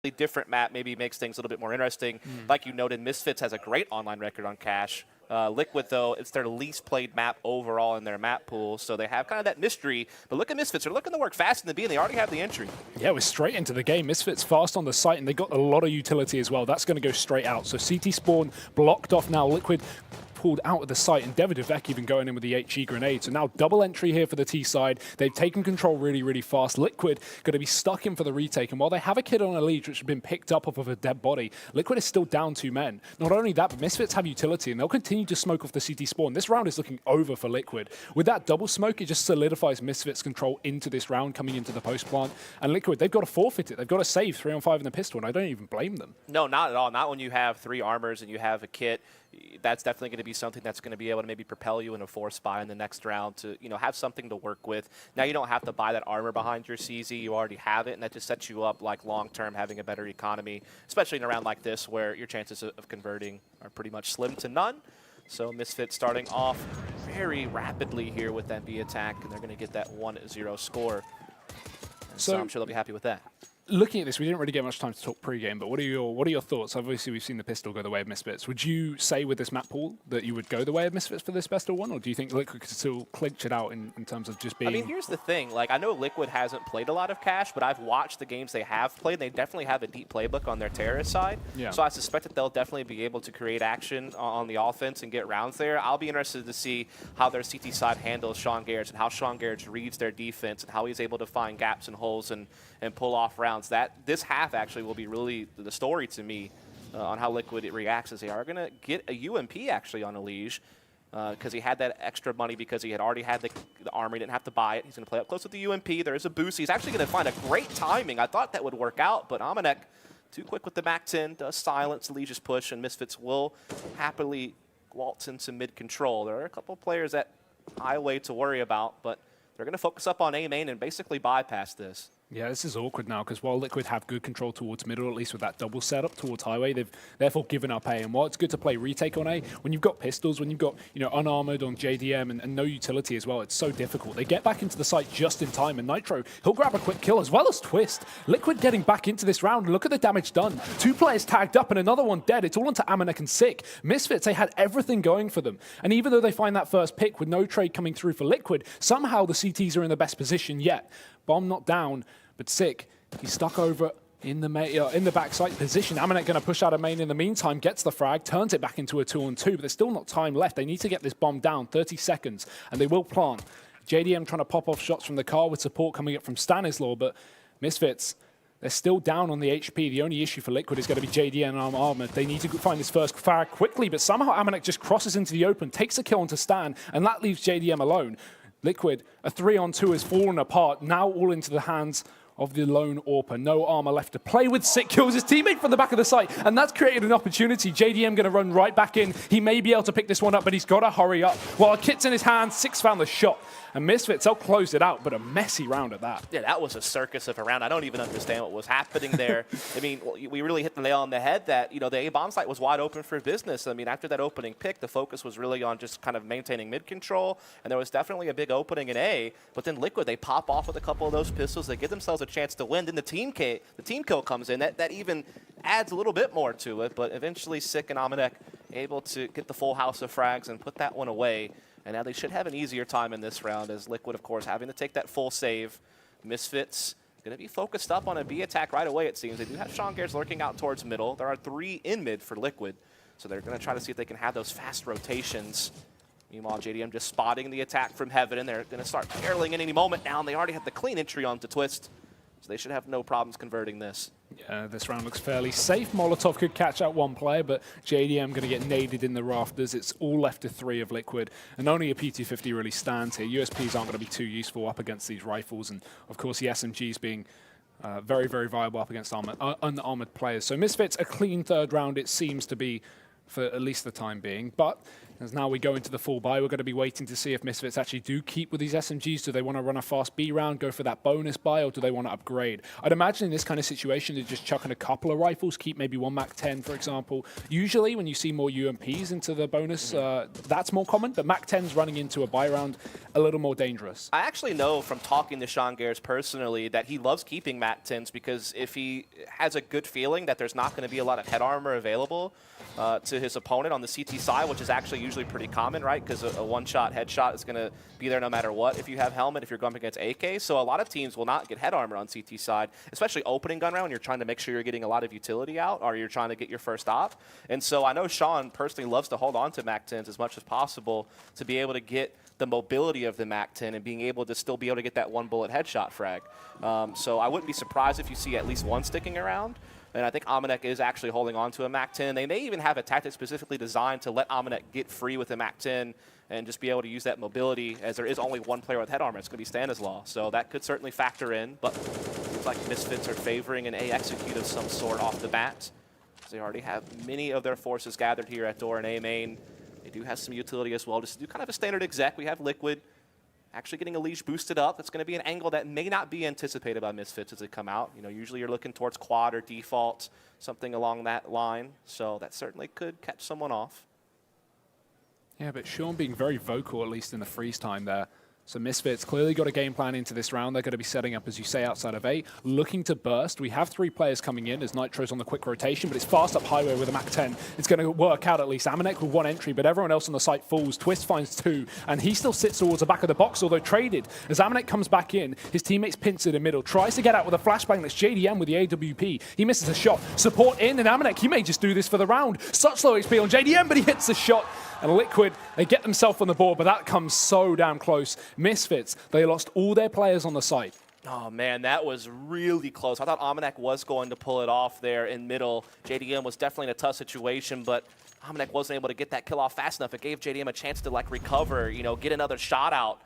different map maybe makes things a little bit more interesting. Like you noted, Misfits has a great online record on Cash. Liquid, though, it's their least played map overall in their map pool, so they have kind of that mystery. But look at Misfits. They're looking to work fast in the B, and they already have the entry. Yeah, we're straight into the game. Misfits fast on the site, and they got a lot of utility as well. That's going to go straight out. So CT spawn blocked off now. Liquid pulled out of the site, and Devidovec even going in with the HE grenade. So now double entry here for the T side. They've taken control really, really fast. Liquid going to be stuck in for the retake, and while they have a kid on a lead, which has been picked up off of a dead body, Liquid is still down 2 men. Not only that, but Misfits have utility, and they'll continue to smoke off the CT spawn. This round is looking over for Liquid. With that double smoke, it just solidifies Misfits' control into this round, coming into the post plant. And Liquid, they've got to forfeit it. They've got to save 3 on 5 in the pistol, and I don't even blame them. No, not at all. Not when you have 3 armors and you have a kit. That's definitely going to be something that's going to be able to maybe propel you in a 4 spy in the next round to, have something to work with. Now you don't have to buy that armor behind your CZ. You already have it, and that just sets you up like long-term having a better economy, especially in a round like this where your chances of converting are pretty much slim to none. So Misfits starting off very rapidly here with that B attack, and they're going to get that 1-0 score. And so I'm sure they'll be happy with that. Looking at this, we didn't really get much time to talk pre-game, but what are your thoughts? Obviously, we've seen the pistol go the way of Misfits. Would you say with this map pool that you would go the way of Misfits for this best of 1, or do you think Liquid could still clinch it out in terms of just being... I mean, here's the thing. Like, I know Liquid hasn't played a lot of Cash, but I've watched the games they have played. They definitely have a deep playbook on their terrorist side. Yeah. So I suspect that they'll definitely be able to create action on the offense and get rounds there. I'll be interested to see how their CT side handles Sean Garrett and how Sean Garrett reads their defense and how he's able to find gaps and holes and pull off rounds. This half actually will be really the story to me on how Liquid reacts, as they are going to get a UMP actually on Elige because he had that extra money because he had already had the armor. He didn't have to buy it. He's going to play up close with the UMP. There is a boost. He's actually going to find a great timing. I thought that would work out, but Amanek too quick with the MAC-10, does silence Elige's push, and Misfits will happily waltz into mid-control. There are a couple of players at highway to worry about, but they're going to focus up on A main and basically bypass this. Yeah, this is awkward now because while Liquid have good control towards middle, at least with that double setup towards highway, they've therefore given up A. And while it's good to play retake on A, when you've got pistols, when you've got unarmored on JDM and no utility as well, it's so difficult. They get back into the site just in time, and Nitro, he'll grab a quick kill as well as Twist. Liquid getting back into this round. Look at the damage done. 2 players tagged up and another one dead. It's all onto Amanek and Sick. Misfits, they had everything going for them. And even though they find that first pick with no trade coming through for Liquid, somehow the CTs are in the best position yet. Bomb not down. But Sick, he's stuck over in the backside position. Amanek going to push out a main in the meantime, gets the frag, turns it back into a 2-on-2, but there's still not time left. They need to get this bomb down, 30 seconds, and they will plant. JDM trying to pop off shots from the car with support coming up from Stanislaw, but Misfits, they're still down on the HP. The only issue for Liquid is going to be JDM and armored. They need to find this first frag quickly, but somehow Amanek just crosses into the open, takes a kill onto Stan, and that leaves JDM alone. Liquid, a 3-on-2 has fallen apart, now all into the hands of the lone AWPer. No armor left to play with. Sick kills his teammate from the back of the site, and that's created an opportunity. JDM going to run right back in. He may be able to pick this one up, but he's got to hurry up. While a kit's in his hand, Sick's found the shot. And Misfits, they'll close it out, but a messy round at that. Yeah, that was a circus of a round. I don't even understand what was happening there. I mean, we really hit the nail on the head that, the A-bomb site was wide open for business. I mean, after that opening pick, the focus was really on just kind of maintaining mid-control, and there was definitely a big opening in A, but then Liquid, they pop off with a couple of those pistols. They give themselves a chance to win. Then the team kill comes in. That even adds a little bit more to it, but eventually Sick and Amanek able to get the full house of frags and put that one away. And now they should have an easier time in this round as Liquid, of course, having to take that full save. Misfits going to be focused up on a B attack right away, it seems. They do have Sean Garrett lurking out towards middle. There are 3 in mid for Liquid, so they're going to try to see if they can have those fast rotations. Meanwhile, JDM just spotting the attack from heaven, and they're going to start barreling in any moment now, and they already have the clean entry onto Twist. So they should have no problems converting this. Yeah, this round looks fairly safe. Molotov could catch out 1 player, but JDM going to get naded in the rafters. It's all left to 3 of Liquid, and only a P250 really stands here. USPs aren't going to be too useful up against these rifles, and of course the SMGs being very, very viable up against unarmored players. So Misfits, a clean 3rd round it seems to be for at least the time being, but As now we go into the full buy, we're going to be waiting to see if Misfits actually do keep with these SMGs. Do they want to run a fast B round, go for that bonus buy, or do they want to upgrade? I'd imagine in this kind of situation, they're just chucking a couple of rifles, keep maybe one MAC-10, for example. Usually, when you see more UMPs into the bonus, that's more common, but MAC-10s running into a buy round, a little more dangerous. I actually know from talking to Sean Gares personally that he loves keeping MAC-10s because if he has a good feeling that there's not going to be a lot of head armor available to his opponent on the CT side, which is actually usually pretty common, right? Because a one-shot headshot is going to be there no matter what if you have helmet, if you're going up against AK. So a lot of teams will not get head armor on CT side, especially opening gun round when you're trying to make sure you're getting a lot of utility out or you're trying to get your first op. And so I know Sean personally loves to hold on to MAC-10s as much as possible to be able to get the mobility of the MAC-10 and being able to still be able to get that one bullet headshot frag. So I wouldn't be surprised if you see at least one sticking around. And I think Amanek is actually holding on to a MAC-10. They may even have a tactic specifically designed to let Amanek get free with a MAC-10 and just be able to use that mobility, as there is only one player with head armor. It's going to be Stanislaw. So that could certainly factor in. But it looks like Misfits are favoring an A execute of some sort off the bat. They already have many of their forces gathered here at door and A main. They do have some utility as well. Just to do kind of a standard exec, we have Liquid actually getting a leash boosted up. That's going to be an angle that may not be anticipated by Misfits as they come out. You know, usually you're looking towards quad or default, something along that line. So that certainly could catch someone off. Yeah, but Sean being very vocal, at least in the freeze time there. So Misfits clearly got a game plan into this round. They're going to be setting up, as you say, outside of A, looking to burst. We have 3 players coming in as Nitro's on the quick rotation, but it's fast up highway with a MAC-10. It's going to work out at least. Amanek with 1 entry, but everyone else on the site falls. Twist finds 2, and he still sits towards the back of the box, although traded. As Amanek comes back in, his teammates pinch in the middle, tries to get out with a flashbang. That's JDM with the AWP. He misses a shot. Support in, and Amanek, he may just do this for the round. Such low HP on JDM, but he hits the shot. And Liquid, they get themselves on the board, but that comes so damn close. Misfits, they lost all their players on the site. Oh, man, that was really close. I thought Amanek was going to pull it off there in middle. JDM was definitely in a tough situation, but Amanek wasn't able to get that kill off fast enough. It gave JDM a chance to, like, recover, you know, get another shot out,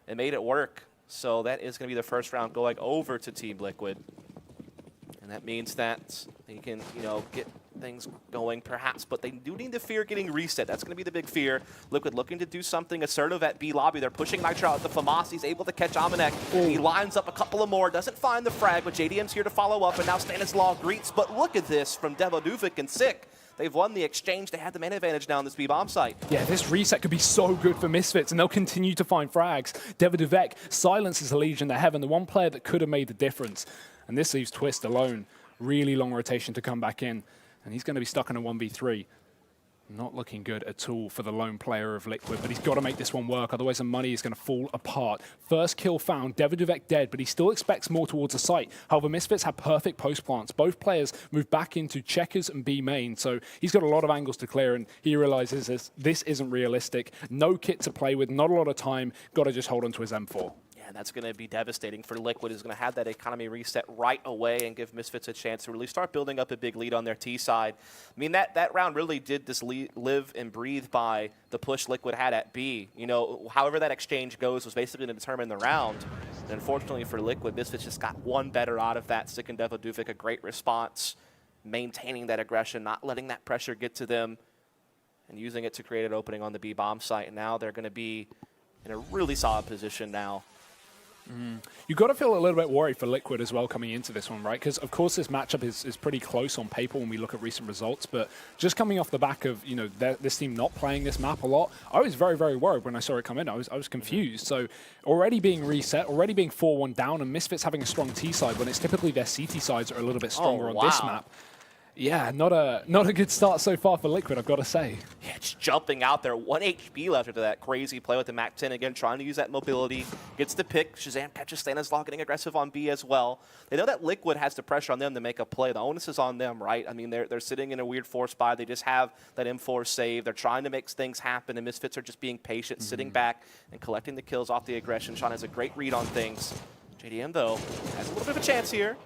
and made it work. So that is going to be the first round going over to Team Liquid. And that means that they can, you know, get things going perhaps, but they do need to fear getting reset. That's going to be the big fear. Liquid looking to do something assertive at B lobby. They're pushing Nitro out the FAMAS. He's able to catch Amanek. He lines up a couple of more, doesn't find the frag, but JDM's here to follow up, and now Stanislaw greets. But look at this from Devoduvic and Sick. They've won the exchange. They have the main advantage now on this B-bomb site. Yeah, this reset could be so good for Misfits, and they'll continue to find frags. Devoduvic silences the Legion to heaven, the one player that could have made the difference. And this leaves Twist alone. Really long rotation to come back in. And he's going to be stuck in a 1v3. Not looking good at all for the lone player of Liquid, but he's got to make this one work, otherwise the money is going to fall apart. First kill found, Devoduvic dead, but he still expects more towards the site. However, Misfits have perfect post plants. Both players move back into checkers and B main, so he's got a lot of angles to clear, and he realizes this isn't realistic. No kit to play with, not a lot of time, got to just hold on to his M4. And that's going to be devastating for Liquid, who's going to have that economy reset right away and give Misfits a chance to really start building up a big lead on their T side. I mean, that round really did just live and breathe by the push Liquid had at B. You know, however that exchange goes was basically going to determine the round. And unfortunately for Liquid, Misfits just got one better out of that. Sick and Devoduvic, a great response, maintaining that aggression, not letting that pressure get to them, and using it to create an opening on the B bomb site. And now they're going to be in a really solid position now. You've got to feel a little bit worried for Liquid as well coming into this one, right? Because, of course, this matchup is pretty close on paper when we look at recent results, but just coming off the back of, you know, this team not playing this map a lot, I was very, very worried when I saw it come in. I was confused. So already being reset, already being 4-1 down, and Misfits having a strong T side when it's typically their CT sides are a little bit stronger on this map. Yeah, not a good start so far for Liquid, I've got to say. Yeah, just jumping out there. 1 HP left after that crazy play with the MAC-10. Again, trying to use that mobility. Gets the pick. Shazam catches Stanislaw getting aggressive on B as well. They know that Liquid has the pressure on them to make a play. The onus is on them, right? I mean, they're sitting in a weird force buy. They just have that M4 save. They're trying to make things happen, and Misfits are just being patient, sitting back and collecting the kills off the aggression. Sean has a great read on things. JDM, though, has a little bit of a chance here.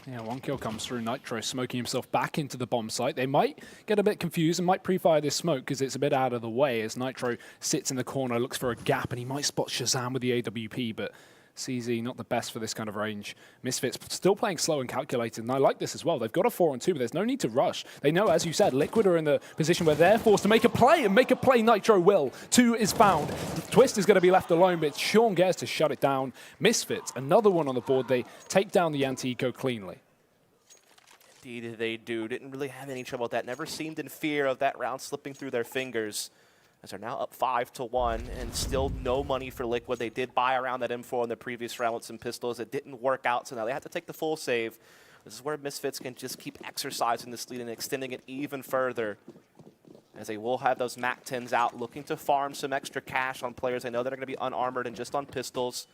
Yeah, 1 kill comes through. Nitro smoking himself back into the bomb site. They might get a bit confused and might pre-fire this smoke because it's a bit out of the way as Nitro sits in the corner, looks for a gap, and he might spot Shazam with the AWP, but CZ, not the best for this kind of range. Misfits still playing slow and calculated, and I like this as well. They've got a 4-on-2, but there's no need to rush. They know, as you said, Liquid are in the position where they're forced to make a play, and make a play Nitro will. 2 is found. Twist is going to be left alone, but it's Sean Gares to shut it down. Misfits, another one on the board. They take down the anti-eco cleanly. Indeed they do. Didn't really have any trouble with that. Never seemed in fear of that round slipping through their fingers, as they're now up 5-1, and still no money for Liquid. They did buy around that M4 in the previous round with some pistols. It didn't work out, so now they have to take the full save. This is where Misfits can just keep exercising this lead and extending it even further, as they will have those MAC-10s out, looking to farm some extra cash on players they know that are going to be unarmored and just on pistols.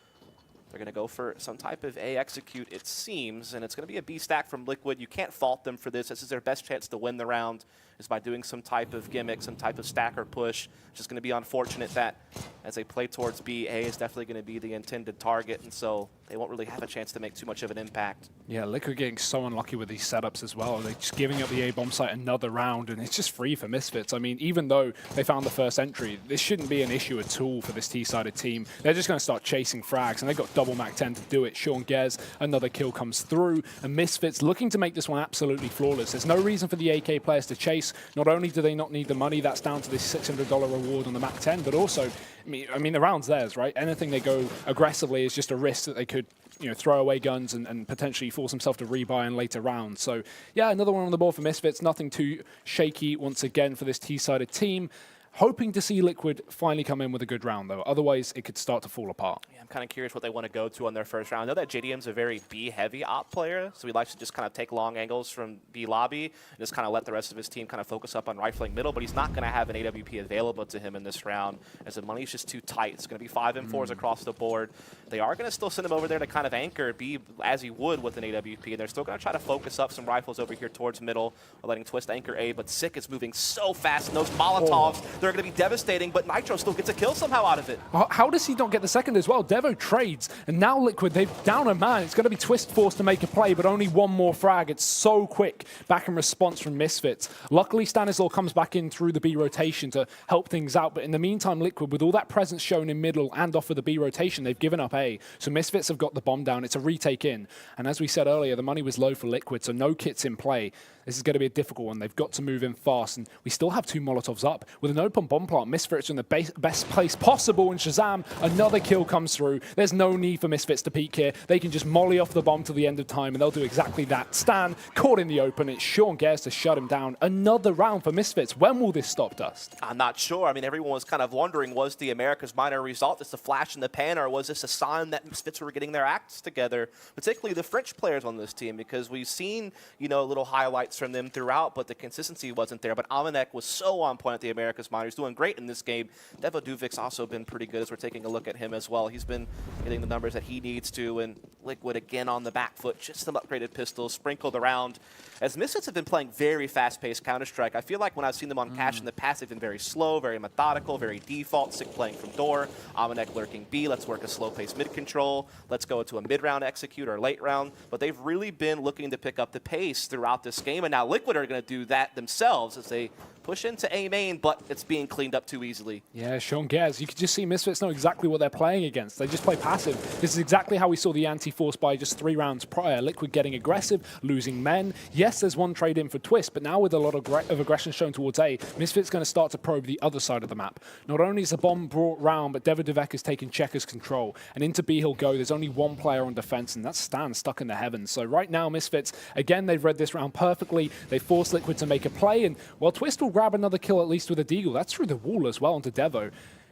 They're going to go for some type of A execute, it seems, and it's going to be a B stack from Liquid. You can't fault them for this. This is their best chance to win the round, is by doing some type of gimmick, some type of stack or push. It's just going to be unfortunate that as they play towards B, A is definitely going to be the intended target, and so they won't really have a chance to make too much of an impact. Yeah, Liquid getting so unlucky with these setups as well. They're just giving up the A bomb site another round, and it's just free for Misfits. I mean, even though they found the first entry, this shouldn't be an issue at all for this T-sided team. They're just going to start chasing frags, and they've got double MAC-10 to do it. Sean Gares, another kill comes through, and Misfits looking to make this one absolutely flawless. There's no reason for the AK players to chase. Not only do they not need the money, that's down to this $600 reward on the MAC-10, but also, I mean, the round's theirs, right? Anything they go aggressively is just a risk that they could, you know, throw away guns and potentially force himself to rebuy in later rounds. So, yeah, another one on the board for Misfits. Nothing too shaky once again for this T-sided team. Hoping to see Liquid finally come in with a good round, though. Otherwise, it could start to fall apart. Yeah, I'm kind of curious what they want to go to on their first round. I know that JDM's a very B-heavy op player, so he likes to just kind of take long angles from B lobby and just kind of let the rest of his team kind of focus up on rifling middle, but he's not going to have an AWP available to him in this round, as the money's just too tight. It's going to be 5 M4s across the board. They are going to still send him over there to kind of anchor B as he would with an AWP, and they're still going to try to focus up some rifles over here towards middle, while letting Twist anchor A, but Sick is moving so fast, and those Molotovs, they're going to be devastating, but Nitro still gets a kill somehow out of it. How does he not get the second as well? Devo trades, and now Liquid, they've down a man. It's going to be Twist forced to make a play, but only one more frag. It's so quick back in response from Misfits. Luckily, Stanislaw comes back in through the B rotation to help things out, but in the meantime, Liquid, with all that presence shown in middle and off of the B rotation, they've given up A. So Misfits have got the bomb down. It's a retake in. And as we said earlier, the money was low for Liquid, so no kits in play. This is going to be a difficult one. They've got to move in fast, and we still have 2 Molotovs up. With an open bomb plant, Misfits are in the best place possible, and Shazam, another kill comes through. There's no need for Misfits to peek here. They can just molly off the bomb till the end of time, and they'll do exactly that. Stan, caught in the open. It's Sean Gares to shut him down. Another round for Misfits. When will this stop, Dust? I'm not sure. I mean, everyone was kind of wondering, was the America's Minor result just a flash in the pan, or was this a sign that Misfits were getting their acts together, particularly the French players on this team, because we've seen, you know, little highlights from them throughout, but the consistency wasn't there. But Amanek was so on point at the America's Minor. He's doing great in this game. Devo Duvik's also been pretty good as we're taking a look at him as well. He's been getting the numbers that he needs to, and Liquid again on the back foot. Just some upgraded pistols sprinkled around. As Misfits have been playing very fast-paced Counter-Strike, I feel like when I've seen them on Cash in the past, they've been very slow, very methodical, very default. Sick playing from door. Amanek lurking B. Let's work a slow-paced mid-control. Let's go to a mid-round execute or late round. But they've really been looking to pick up the pace throughout this game, and now Liquid are going to do that themselves as they push into A main, but it's being cleaned up too easily. Yeah, Sean Gares, you can just see Misfits know exactly what they're playing against. They just play passive. This is exactly how we saw the anti-force by just 3 rounds prior. Liquid getting aggressive, losing men. Yes, there's one trade in for Twist, but now with a lot of aggression shown towards A, Misfits going to start to probe the other side of the map. Not only is the bomb brought round, but Devo Duvek has taken Checker's control, and into B he'll go. There's only one player on defense, and that's Stan stuck in the heavens. So right now, Misfits, again, they've read this round perfectly. They force Liquid to make a play, and well, Twist will grab another kill at least with a deagle. That's through the wall as well onto Devo.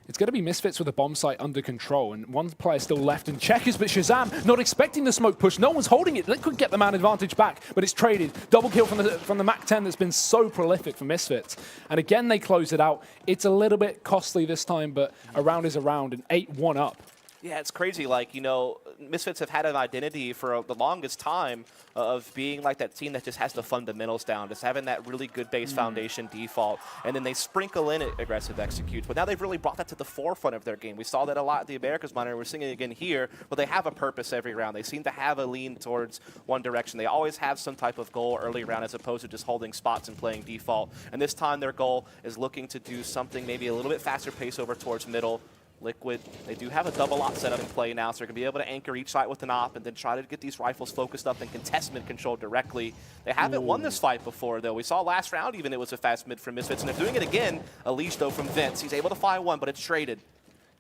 It's going to be Misfits with a bomb site under control, and one player still left in Checkers, but Shazam not expecting the smoke push. No one's holding it. Liquid get the man advantage back, but it's traded. Double kill from the MAC-10 that's been so prolific for Misfits. And again, they close it out. It's a little bit costly this time, but a round is a round, and 8-1 up. Yeah, it's crazy. Like, you know, Misfits have had an identity for the longest time of being like that team that just has the fundamentals down, just having that really good base foundation default, and then they sprinkle in aggressive executes. But now they've really brought that to the forefront of their game. We saw that a lot at the America's Minor. We're seeing it again here, but they have a purpose every round. They seem to have a lean towards one direction. They always have some type of goal early round as opposed to just holding spots and playing default. And this time their goal is looking to do something maybe a little bit faster pace over towards middle, Liquid, they do have a double op setup in play now, so they're going to be able to anchor each site with an op and then try to get these rifles focused up and contest mid control directly. They haven't won this fight before, though. We saw last round even it was a fast mid from Misfits, and they're doing it again. Unleashed, though, from Vince. He's able to find one, but it's traded.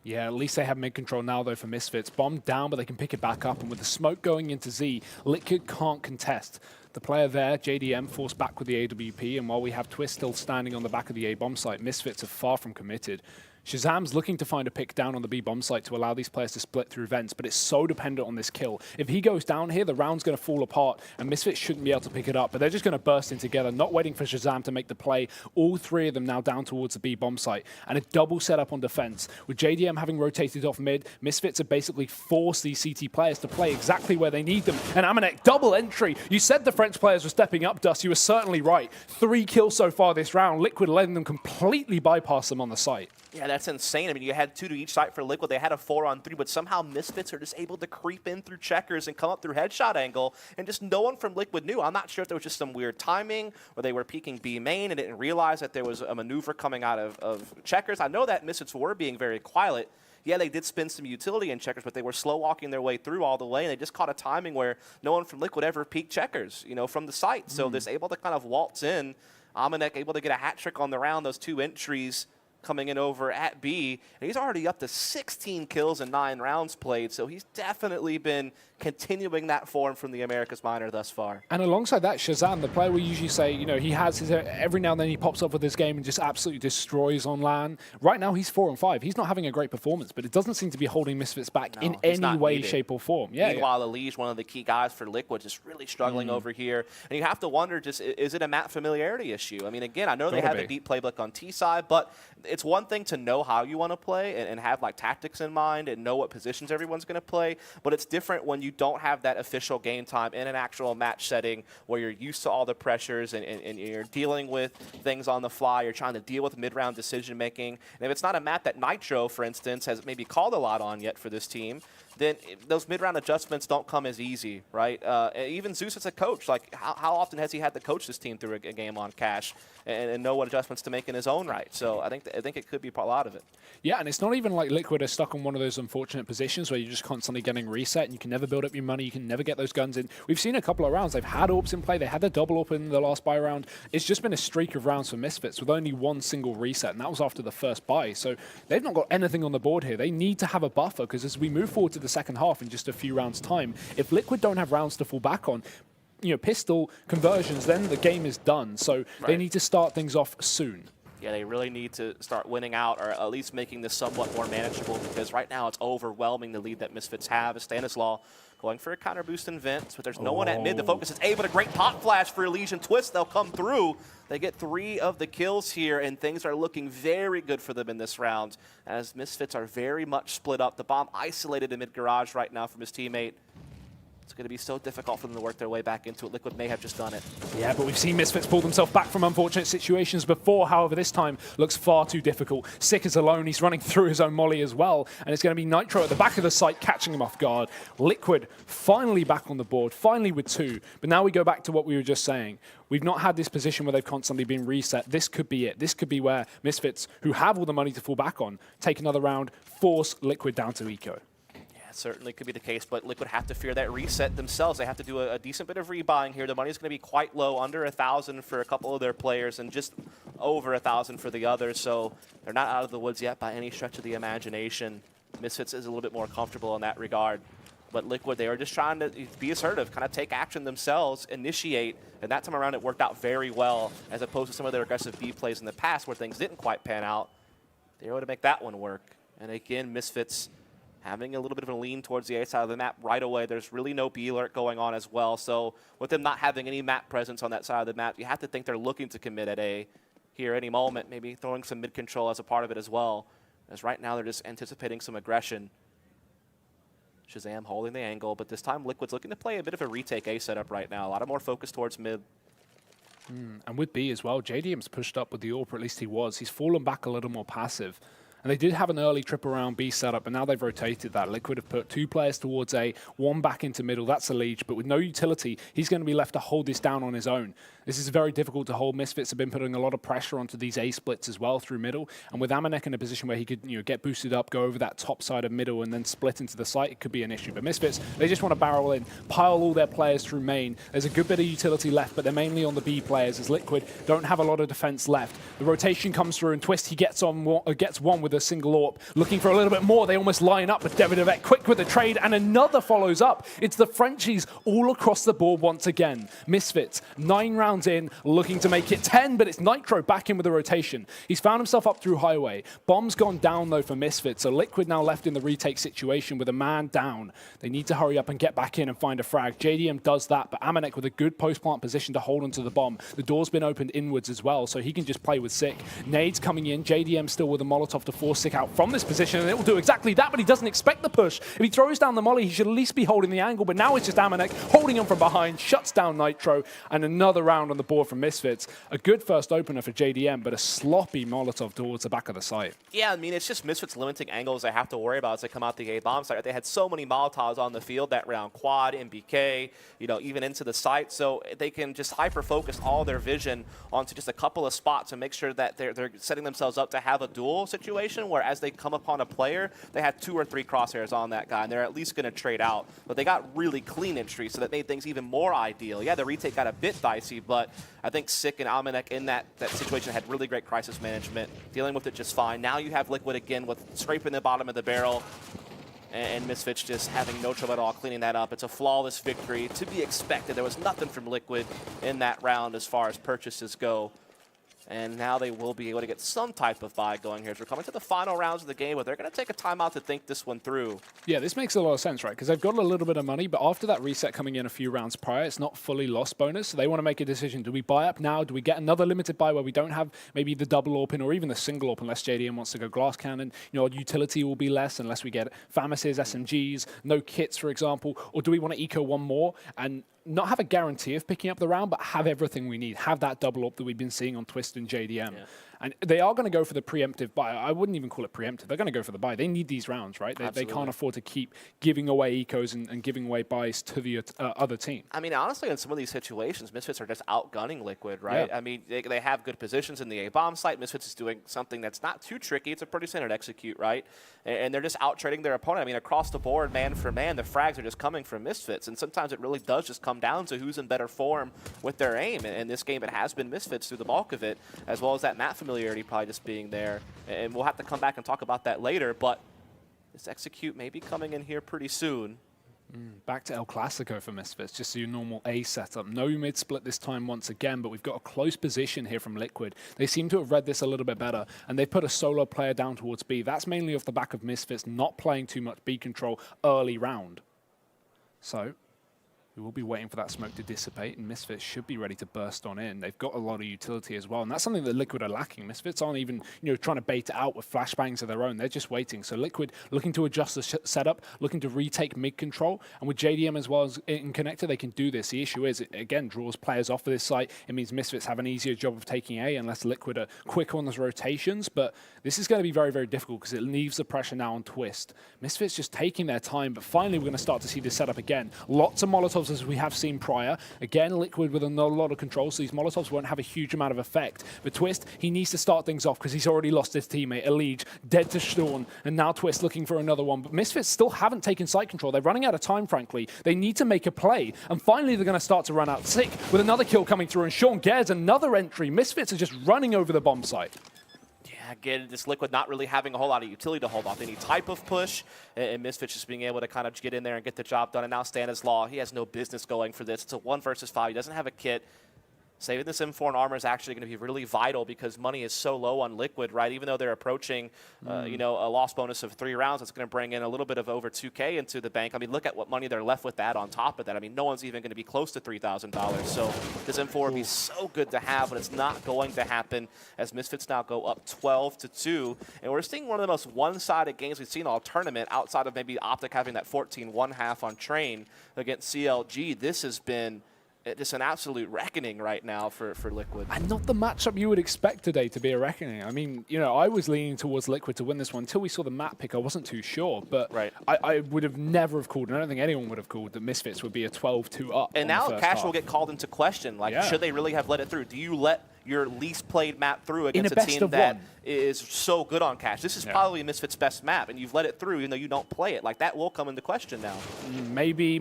Yeah, at least they have mid control now, though, for Misfits. Bombed down, but they can pick it back up. And with the smoke going into Z, Liquid can't contest. The player there, JDM, forced back with the AWP. And while we have Twist still standing on the back of the A bomb site, Misfits are far from committed. Shazam's looking to find a pick down on the B bomb site to allow these players to split through vents, but it's so dependent on this kill. If he goes down here, the round's going to fall apart, and Misfits shouldn't be able to pick it up, but they're just going to burst in together, not waiting for Shazam to make the play. All three of them now down towards the B bomb site, and a double setup on defense. With JDM having rotated off mid, Misfits have basically forced these CT players to play exactly where they need them. And Amanek, double entry. You said the French players were stepping up, Dust. You were certainly right. 3 kills so far this round. Liquid letting them completely bypass them on the site. Yeah, that's insane. I mean, you had 2 to each site for Liquid. They had a 4-on-3, but somehow Misfits are just able to creep in through checkers and come up through headshot angle, and just no one from Liquid knew. I'm not sure if there was just some weird timing, or they were peeking B main and didn't realize that there was a maneuver coming out of checkers. I know that Misfits were being very quiet. Yeah, they did spin some utility in checkers, but they were slow walking their way through all the way, and they just caught a timing where no one from Liquid ever peeked checkers, you know, from the site. So this able to kind of waltz in. Amanek able to get a hat trick on the round, those 2 entries coming in over at B, and he's already up to 16 kills and 9 rounds played, so he's definitely been continuing that form from the Americas minor thus far. And alongside that, Shazam, the player we usually say, you know, he has his, every now and then he pops up with this game and just absolutely destroys on LAN. Right now, he's 4-5. He's not having a great performance, but it doesn't seem to be holding Misfits back in any way, shape, or form. Yeah. Meanwhile, Elige, one of the key guys for Liquid, just really struggling over here. And you have to wonder, just is it a map familiarity issue? I mean, again, I know they have a deep playbook on T side, but it's one thing to know how you want to play and have like tactics in mind and know what positions everyone's going to play, but it's different when you don't have that official game time in an actual match setting where you're used to all the pressures and you're dealing with things on the fly. You're trying to deal with mid-round decision making. And if it's not a map that Nitro, for instance, has maybe called a lot on yet for this team, then those mid-round adjustments don't come as easy, right? Even Zeus as a coach, like how often has he had to coach this team through a game on Cash and know what adjustments to make in his own right? So I think it could be a lot of it. Yeah, and it's not even like Liquid are stuck on one of those unfortunate positions where you're just constantly getting reset and you can never build up your money, you can never get those guns in. We've seen a couple of rounds. They've had AWPs in play. They had the double AWP in the last buy round. It's just been a streak of rounds for Misfits with only 1 single reset, and that was after the first buy. So they've not got anything on the board here. They need to have a buffer because as we move forward to the second half in just a few rounds' time, if Liquid don't have rounds to fall back on, you know, pistol conversions, then the game is done. So they need to start things off soon. Yeah, they really need to start winning out or at least making this somewhat more manageable because right now it's overwhelming the lead that Misfits have. Stanislaw going for a counter boost in Vince, but there's no one at mid. The focus is able to great pop flash for Elige and Twist. They'll come through. They get 3 of the kills here, and things are looking very good for them in this round as Misfits are very much split up. The bomb isolated in mid-garage right now from his teammate. It's going to be so difficult for them to work their way back into it. Liquid may have just done it. Yeah, but we've seen Misfits pull themselves back from unfortunate situations before. However, this time looks far too difficult. Sick is alone. He's running through his own molly as well. And it's going to be Nitro at the back of the site catching him off guard. Liquid finally back on the board, finally with 2. But now we go back to what we were just saying. We've not had this position where they've constantly been reset. This could be it. This could be where Misfits, who have all the money to fall back on, take another round, force Liquid down to eco. Certainly could be the case, but Liquid have to fear that reset themselves. They have to do a decent bit of rebuying here. The money's going to be quite low, under 1,000 for a couple of their players and just over 1,000 for the others, so they're not out of the woods yet by any stretch of the imagination. Misfits is a little bit more comfortable in that regard, but Liquid, they are just trying to be assertive, kind of take action themselves, initiate, and that time around it worked out very well as opposed to some of their aggressive B plays in the past where things didn't quite pan out. They were able to make that one work, and again, Misfits having a little bit of a lean towards the A side of the map right away. There's really no B alert going on as well. So with them not having any map presence on that side of the map, you have to think they're looking to commit at A here any moment, maybe throwing some mid control as a part of it as well. As right now they're just anticipating some aggression. Shazam holding the angle, but this time Liquid's looking to play a bit of a retake A setup right now. A lot of more focus towards mid. And with B as well, JDM's pushed up with the AWP, or at least he was. He's fallen back a little more passive. And they did have an early trip around B setup, but now they've rotated that. Liquid have put 2 players towards A, 1 back into middle. That's a leech, but with no utility, he's going to be left to hold this down on his own. This is very difficult to hold. Misfits have been putting a lot of pressure onto these A splits as well through middle. And with Amanek in a position where he could get boosted up, go over that top side of middle, and then split into the site, it could be an issue. But Misfits, they just want to barrel in, pile all their players through main. There's a good bit of utility left, but they're mainly on the B players as Liquid don't have a lot of defense left. The rotation comes through, and Twist, he gets one with a single AWP. Looking for a little bit more, they almost line up, but Davidovec quick with the trade, and another follows up. It's the Frenchies all across the board once again. Misfits, 9 rounds in, looking to make it 10, but it's Nitro back in with the rotation. He's found himself up through Highway. Bomb's gone down, though, for Misfits, so Liquid now left in the retake situation with a man down. They need to hurry up and get back in and find a frag. JDM does that, but Amanek with a good post-plant position to hold onto the bomb. The door's been opened inwards as well, so he can just play with Sick. Nades coming in, JDM still with a Molotov to force Sick out from this position, and it will do exactly that, but he doesn't expect the push. If he throws down the molly, he should at least be holding the angle, but now it's just Amanek holding him from behind, shuts down Nitro, and another round on the board from Misfits. A good first opener for JDM, but a sloppy Molotov towards the back of the site. Yeah, I mean, it's just Misfits limiting angles they have to worry about as they come out the A-bomb site. They had so many Molotovs on the field that round, quad, MBK, even into the site, so they can just hyper-focus all their vision onto just a couple of spots and make sure that they're setting themselves up to have a duel situation where as they come upon a player, they have 2 or 3 crosshairs on that guy, and they're at least going to trade out. But they got really clean entry, so that made things even more ideal. Yeah, the retake got a bit dicey, but I think Sick and Amanek in that situation had really great crisis management, dealing with it just fine. Now you have Liquid again with scraping the bottom of the barrel, and Misfits just having no trouble at all cleaning that up. It's a flawless victory to be expected. There was nothing from Liquid in that round as far as purchases go. And now they will be able to get some type of buy going here. As we're coming to the final rounds of the game, but they're going to take a timeout to think this one through. Yeah, this makes a lot of sense, right? Because they've got a little bit of money, but after that reset coming in a few rounds prior, it's not fully lost bonus. So they want to make a decision. Do we buy up now? Do we get another limited buy where we don't have maybe the double AWP or even the single AWP unless JDM wants to go glass cannon? Our utility will be less unless we get FAMASes, SMGs, no kits, for example. Or do we want to eco one more and not have a guarantee of picking up the round, but have everything we need, have that double up that we've been seeing on Twist and JDM. Yeah. And they are going to go for the preemptive buy. I wouldn't even call it preemptive. They're going to go for the buy. They need these rounds, right? They can't afford to keep giving away ecos and giving away buys to the other team. I mean, honestly, in some of these situations, Misfits are just outgunning Liquid, right? Yeah. I mean, they have good positions in the A-bomb site. Misfits is doing something that's not too tricky. It's a pretty standard execute, right? And they're just out-trading their opponent. I mean, across the board, man for man, the frags are just coming from Misfits. And sometimes it really does just come down to who's in better form with their aim. And in this game, it has been Misfits through the bulk of it, as well as that map familiarity probably just being there. And we'll have to come back and talk about that later. But this execute may be coming in here pretty soon. Back to El Clasico for Misfits, just your normal A setup. No mid-split this time once again, but we've got a close position here from Liquid. They seem to have read this a little bit better, and they've put a solo player down towards B. That's mainly off the back of Misfits not playing too much B control early round. So we will be waiting for that smoke to dissipate, and Misfits should be ready to burst on in. They've got a lot of utility as well, and that's something that Liquid are lacking. Misfits aren't even trying to bait it out with flashbangs of their own. They're just waiting. So Liquid looking to adjust the setup, looking to retake mid control, and with JDM as well as in connector, they can do this. The issue is, it again draws players off of this site. It means Misfits have an easier job of taking A unless Liquid are quick on those rotations, but this is going to be very, very difficult because it leaves the pressure now on Twist. Misfits just taking their time, but finally we're going to start to see this setup again. Lots of Molotovs as we have seen prior. Again, Liquid with a lot of control, so these Molotovs won't have a huge amount of effect. But Twist, he needs to start things off because he's already lost his teammate, Elige, dead to Storm, and now Twist looking for another one. But Misfits still haven't taken site control. They're running out of time, frankly. They need to make a play, and finally they're going to start to run out. Sick with another kill coming through, and Sean Gers another entry. Misfits are just running over the bomb site. Again, this Liquid not really having a whole lot of utility to hold off any type of push, and Misfits just being able to kind of get in there and get the job done. And now Stanislaw, he has no business going for this. It's a 1 versus 5. He doesn't have a kit. Saving this M4 and armor is actually going to be really vital because money is so low on Liquid, right? Even though they're approaching, a loss bonus of 3 rounds, it's going to bring in a little bit of over 2K into the bank. I mean, look at what money they're left with that on top of that. I mean, no one's even going to be close to $3,000. So this M4 would be so good to have, but it's not going to happen as Misfits now go up 12-2. And we're seeing one of the most one-sided games we've seen all tournament outside of maybe Optic having that 14-1 half on Train against CLG. This has been just an absolute reckoning right now for Liquid. And not the matchup you would expect today to be a reckoning. I mean, you know, I was leaning towards Liquid to win this one. Until we saw the map pick, I wasn't too sure. But Right. I would have never have called, and I don't think anyone would have called, that Misfits would be a 12-2 up. And now Cash will get called into question. Like, Yeah. should they really have let it through? Do you let your least played map through In against a a best team of that one. is so good on Cash? This is probably Misfits' best map, and you've let it through even though you don't play it. Like, that will come into question now. Maybe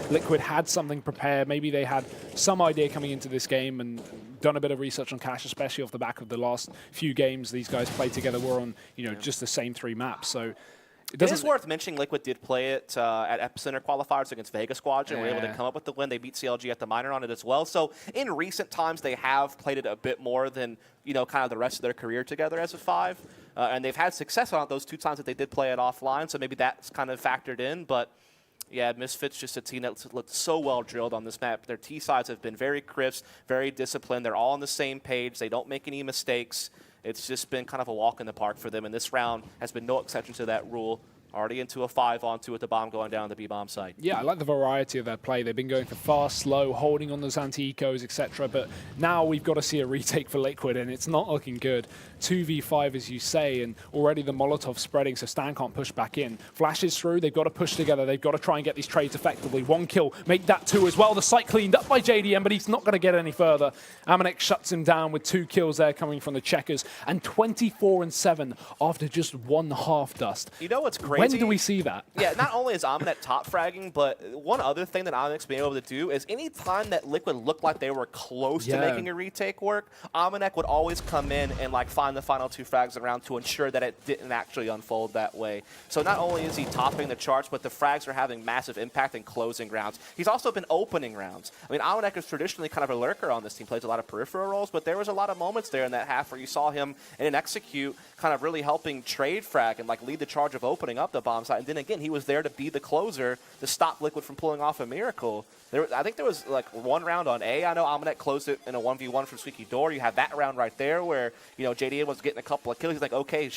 Liquid had something prepared. Maybe they had some idea coming into this game and done a bit of research on Cash, especially off the back of the last few games these guys played together were on, you know, just the same 3 maps. So It is worth mentioning Liquid did play it at Epicenter qualifiers against Vega Squadron. Yeah. Were able to come up with the win. They beat CLG at the minor on it as well. So in recent times, they have played it a bit more than, you know, kind of the rest of their career together as a 5. And they've had success on it those 2 times that they did play it offline. So maybe that's kind of factored in. But yeah, Misfits just a team that's looked so well drilled on this map. Their T sides have been very crisp, very disciplined. They're all on the same page. They don't make any mistakes. It's just been kind of a walk in the park for them. And this round has been no exception to that rule. Already into a 5-on-2 with the bomb going down the B-bomb site. Yeah, I like the variety of their play. They've been going for fast, slow, holding on those anti-ecos, etc. But now we've got to see a retake for Liquid, and it's not looking good. 2v5, as you say, and already the Molotov spreading, so Stan can't push back in. Flashes through, they've got to push together. They've got to try and get these trades effectively. 1 kill, make that 2 as well. The site cleaned up by JDM, but he's not going to get any further. Amanek shuts him down with 2 kills there coming from the checkers, and 24-7 after just 1 half dust. You know what's crazy? When do we see that? Yeah, not only is Amanek top fragging, but one other thing that Amanek's been able to do is any time that Liquid looked like they were close to making a retake work, Amanek would always come in and like find the final 2 frags around to ensure that it didn't actually unfold that way. So not only is he topping the charts, but the frags are having massive impact in closing rounds. He's also been opening rounds. I mean, Amanek is traditionally kind of a lurker on this team, plays a lot of peripheral roles, but there was a lot of moments there in that half where you saw him in an execute kind of really helping trade frag and like lead the charge of opening up the bomb site. And then again, he was there to be the closer to stop Liquid from pulling off a miracle. I think there was like 1 round on A. I know Amanek closed it in a 1v1 from Squeaky Door. You have that round right there where, you know, JDA was getting a couple of kills. He's like, okay,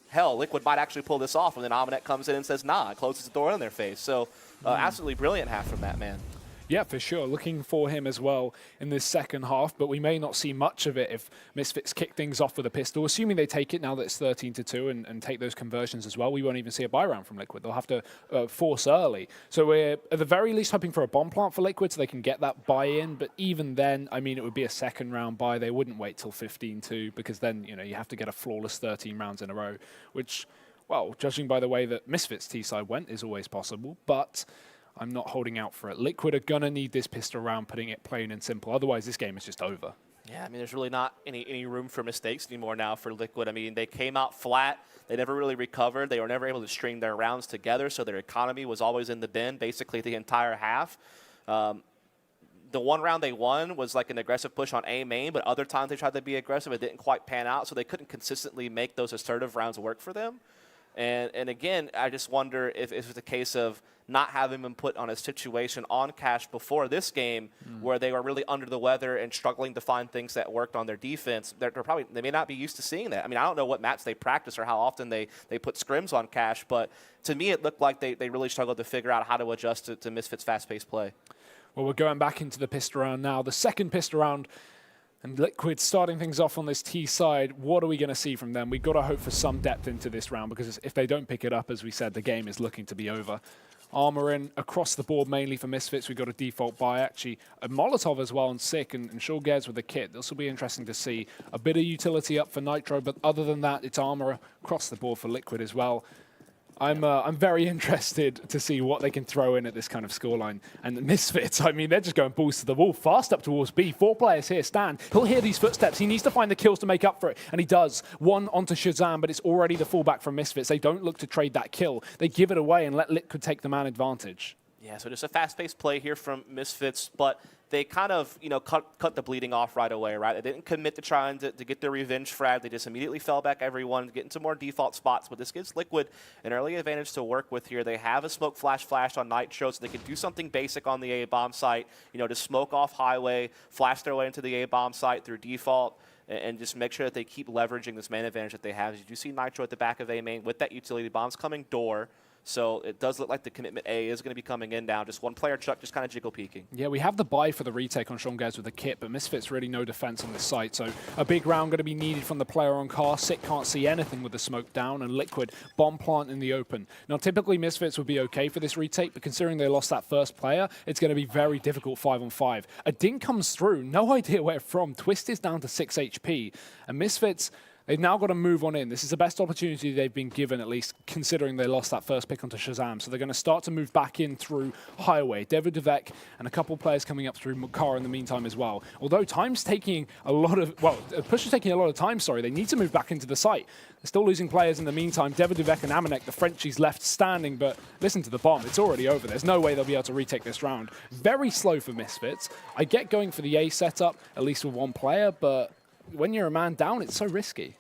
hell, Liquid might actually pull this off. And then Amanek comes in and says, nah, and closes the door in their face. So absolutely brilliant half from that man. Yeah, for sure. Looking for him as well in this second half, but we may not see much of it if Misfits kick things off with a pistol. Assuming they take it now that it's 13-2 and take those conversions as well, we won't even see a buy round from Liquid. They'll have to force early. So we're at the very least hoping for a bomb plant for Liquid so they can get that buy in. But even then, I mean, it would be a second round buy. They wouldn't wait till 15-2 because then, you know, you have to get a flawless 13 rounds in a row, which, well, judging by the way that Misfits T-side went, is always possible. But I'm not holding out for it. Liquid are going to need this pistol round, putting it plain and simple. Otherwise, this game is just over. Yeah, I mean, there's really not any room for mistakes anymore now for Liquid. I mean, they came out flat. They never really recovered. They were never able to string their rounds together, so their economy was always in the bin basically the entire half. The 1 round they won was like an aggressive push on A main, but other times they tried to be aggressive. It didn't quite pan out, so they couldn't consistently make those assertive rounds work for them. And again, I just wonder if it's the case of not having been put on a situation on Cash before this game where they were really under the weather and struggling to find things that worked on their defense. They may not be used to seeing that. I mean, I don't know what maps they practice or how often they put scrims on Cash, but to me it looked like they really struggled to figure out how to adjust to Misfits' fast-paced play. Well, we're going back into the pistol round now. The second pistol round, and Liquid starting things off on this T side. What are we going to see from them? We've got to hope for some depth into this round because if they don't pick it up, as we said, the game is looking to be over. Armor in across the board, mainly for Misfits. We've got a default buy, actually. A Molotov as well, and Sick, and Shulgez with the kit. This will be interesting to see. A bit of utility up for Nitro, but other than that, it's armor across the board for Liquid as well. I'm very interested to see what they can throw in at this kind of scoreline. And the Misfits, I mean, they're just going balls to the wall, fast up towards B. 4 players here. Stan, he'll hear these footsteps. He needs to find the kills to make up for it, and he does. 1 onto Shazam, but it's already the fallback from Misfits. They don't look to trade that kill. They give it away and let Liquid take the man advantage. Yeah, so just a fast-paced play here from Misfits, but they kind of, you know, cut the bleeding off right away, right? They didn't commit to trying to get their revenge frag. They just immediately fell back everyone, get into more default spots. But this gives Liquid an early advantage to work with here. They have a smoke flash on Nitro, so they can do something basic on the A-bomb site, you know, to smoke off highway, flash their way into the A-bomb site through default, and just make sure that they keep leveraging this man advantage that they have. As you do see Nitro at the back of A main with that utility bombs coming door. So it does look like the commitment A is going to be coming in now. Just one player, Chuck, just kind of jiggle peeking. Yeah, we have the buy for the retake on Sean Gez with the kit, but Misfits really no defense on this site. So a big round going to be needed from the player on car. Sick can't see anything with the smoke down, and Liquid bomb plant in the open. Now, typically Misfits would be okay for this retake, but considering they lost that first player, it's going to be very difficult 5-on-5. A ding comes through, no idea where from. Twist is down to 6 HP, and Misfits, they've now got to move on in. This is the best opportunity they've been given, at least considering they lost that first pick onto Shazam. So they're going to start to move back in through Highway. Devuduvek and a couple players coming up through Makar in the meantime as well. Although time's taking a lot of, well, push is taking a lot of time, sorry. They need to move back into the site. They're still losing players in the meantime. Devuduvek and Amanek, the Frenchies, left standing, but listen to the bomb. It's already over. There's no way they'll be able to retake this round. Very slow for Misfits. I get going for the A setup, at least with one player, but when you're a man down, it's so risky.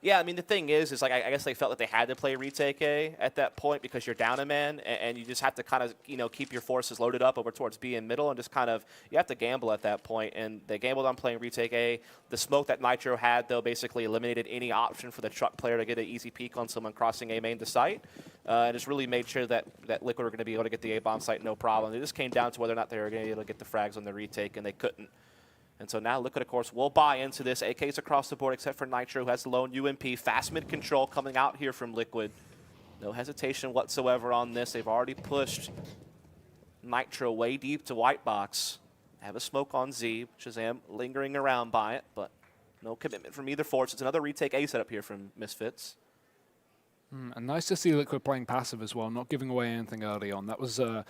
Yeah, I mean, the thing is like, I guess they felt that they had to play retake A at that point because you're down a man, and you just have to kind of, keep your forces loaded up over towards B and middle, and just kind of, you have to gamble at that point, and they gambled on playing retake A. The smoke that Nitro had, though, basically eliminated any option for the truck player to get an easy peek on someone crossing A main to site, and just really made sure that Liquid were going to be able to get the A bomb site no problem. It just came down to whether or not they were going to be able to get the frags on the retake, and they couldn't. And so now Liquid, of course, will buy into this. AKs across the board except for Nitro, who has the lone UMP. Fast mid control coming out here from Liquid. No hesitation whatsoever on this. They've already pushed Nitro way deep to white box. Have a smoke on Z. Shazam lingering around by it, but no commitment from either force. It's another retake A setup here from Misfits. And nice to see Liquid playing passive as well, not giving away anything early on. That was at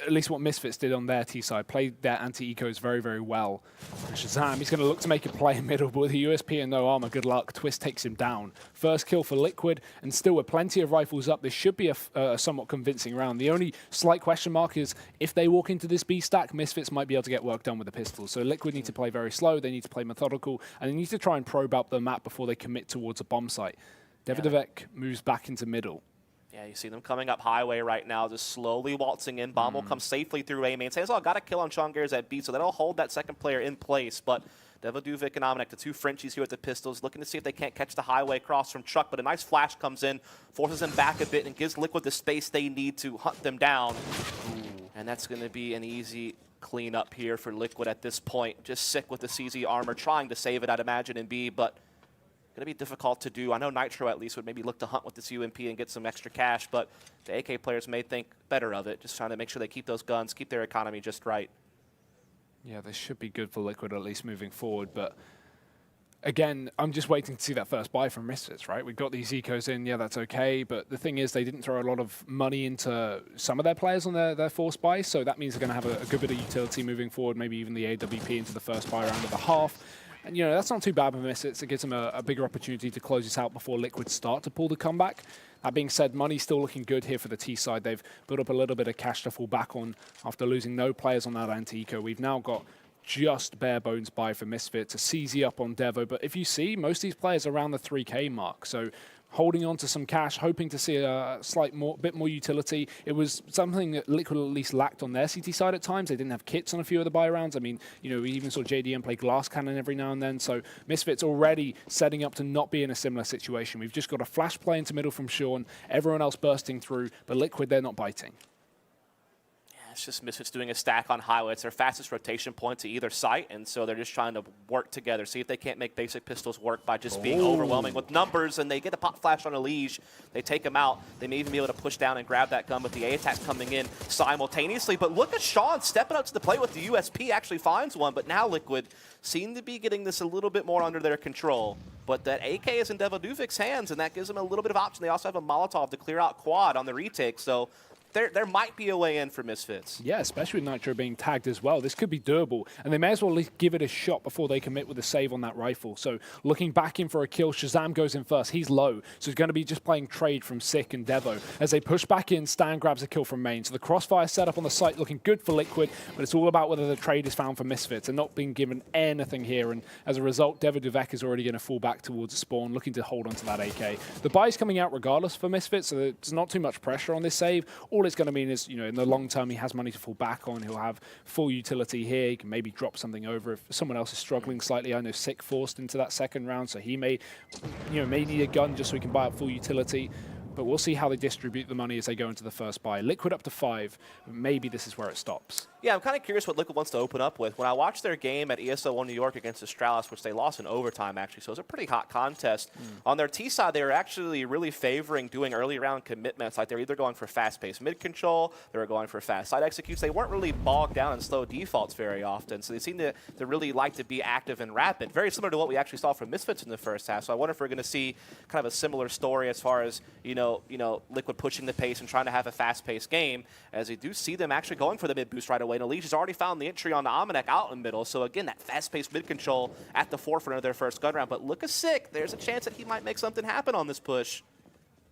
least what Misfits did on their T side. Played their anti-ecos very, very well. And Shazam, he's going to look to make a play in middle, but with a USP and no armor, good luck. Twist takes him down. First kill for Liquid, and still with plenty of rifles up, this should be a somewhat convincing round. The only slight question mark is if they walk into this B stack, Misfits might be able to get work done with the pistols. So Liquid need to play very slow, they need to play methodical, and they need to try and probe out the map before they commit towards a bomb site. Devuduvek moves back into middle. Yeah, you see them coming up highway right now, just slowly waltzing in. Bomb will come safely through A main. Sandsall got a kill on Sean Gers at B, so that'll hold that second player in place. But Devuduvek and Amanek, the two Frenchies here with the pistols, looking to see if they can't catch the highway cross from Truck. But a nice flash comes in, forces them back a bit, and gives Liquid the space they need to hunt them down. And that's going to be an easy cleanup here for Liquid at this point. Just sick with the CZ armor, trying to save it, I'd imagine, in B, but going to be difficult to do. I know Nitro at least would maybe look to hunt with this UMP and get some extra cash, but the AK players may think better of it, just trying to make sure they keep those guns, keep their economy just right. Yeah, this should be good for Liquid at least moving forward, but again, I'm just waiting to see that first buy from Misfits, right? We've got these ecos in, yeah, that's okay, but the thing is they didn't throw a lot of money into some of their players on their force buy, so that means they're going to have a good bit of utility moving forward, maybe even the AWP into the first buy round of the half. And, that's not too bad with Misfits. It gives them a bigger opportunity to close this out before Liquid start to pull the comeback. That being said, money's still looking good here for the T side. They've built up a little bit of cash to fall back on after losing no players on that anti-eco. We've now got just bare bones buy for Misfits, a CZ up on Devo. But if you see, most of these players are around the 3K mark. So holding on to some cash, hoping to see a bit more utility. It was something that Liquid at least lacked on their CT side at times. They didn't have kits on a few of the buy rounds. I mean, we even saw JDM play glass cannon every now and then. So Misfits already setting up to not be in a similar situation. We've just got a flash play into middle from Sean, everyone else bursting through, but Liquid, they're not biting. It's just Misfits doing a stack on highway. It's their fastest rotation point to either site, and so they're just trying to work together, see if they can't make basic pistols work by just being overwhelming with numbers, and they get a pop flash on a Liege. They take him out. They may even be able to push down and grab that gun with the A attack coming in simultaneously. But look at Sean stepping up to the plate with the USP, actually finds one, but now Liquid seem to be getting this a little bit more under their control. But that AK is in Devuduvek's hands, and that gives them a little bit of option. They also have a Molotov to clear out quad on the retake, so there might be a way in for Misfits. Yeah, especially with Nitro being tagged as well. This could be doable, and they may as well at least give it a shot before they commit with a save on that rifle. So looking back in for a kill, Shazam goes in first. He's low, so he's going to be just playing trade from Sick and Devo. As they push back in, Stan grabs a kill from main. So the crossfire setup on the site looking good for Liquid, but it's all about whether the trade is found for Misfits and not being given anything here. And as a result, Devuduvek is already going to fall back towards the spawn, looking to hold onto that AK. The buy's coming out regardless for Misfits, so there's not too much pressure on this save. All it's going to mean is, in the long term, he has money to fall back on. He'll have full utility here. He can maybe drop something over if someone else is struggling slightly. I know Sick forced into that second round, so he may need a gun just so he can buy up full utility. but we'll see how they distribute the money as they go into the first buy. Liquid up to 5, maybe this is where it stops. Yeah, I'm kind of curious what Liquid wants to open up with. When I watched their game at ESL1 New York against Astralis, which they lost in overtime, actually, so it was a pretty hot contest. On their T side, they were actually really favoring doing early round commitments. Like, they were either going for fast-paced mid-control, they were going for fast side executes. They weren't really bogged down in slow defaults very often, so they seem to really like to be active and rapid. Very similar to what we actually saw from Misfits in the first half, so I wonder if we're going to see kind of a similar story as far as, Liquid pushing the pace and trying to have a fast-paced game, as we do see them actually going for the mid-boost right away. And Elige has already found the entry on the Amanek out in the middle. So again, that fast-paced mid-control at the forefront of their first gun round. But look, sick. There's a chance that he might make something happen on this push.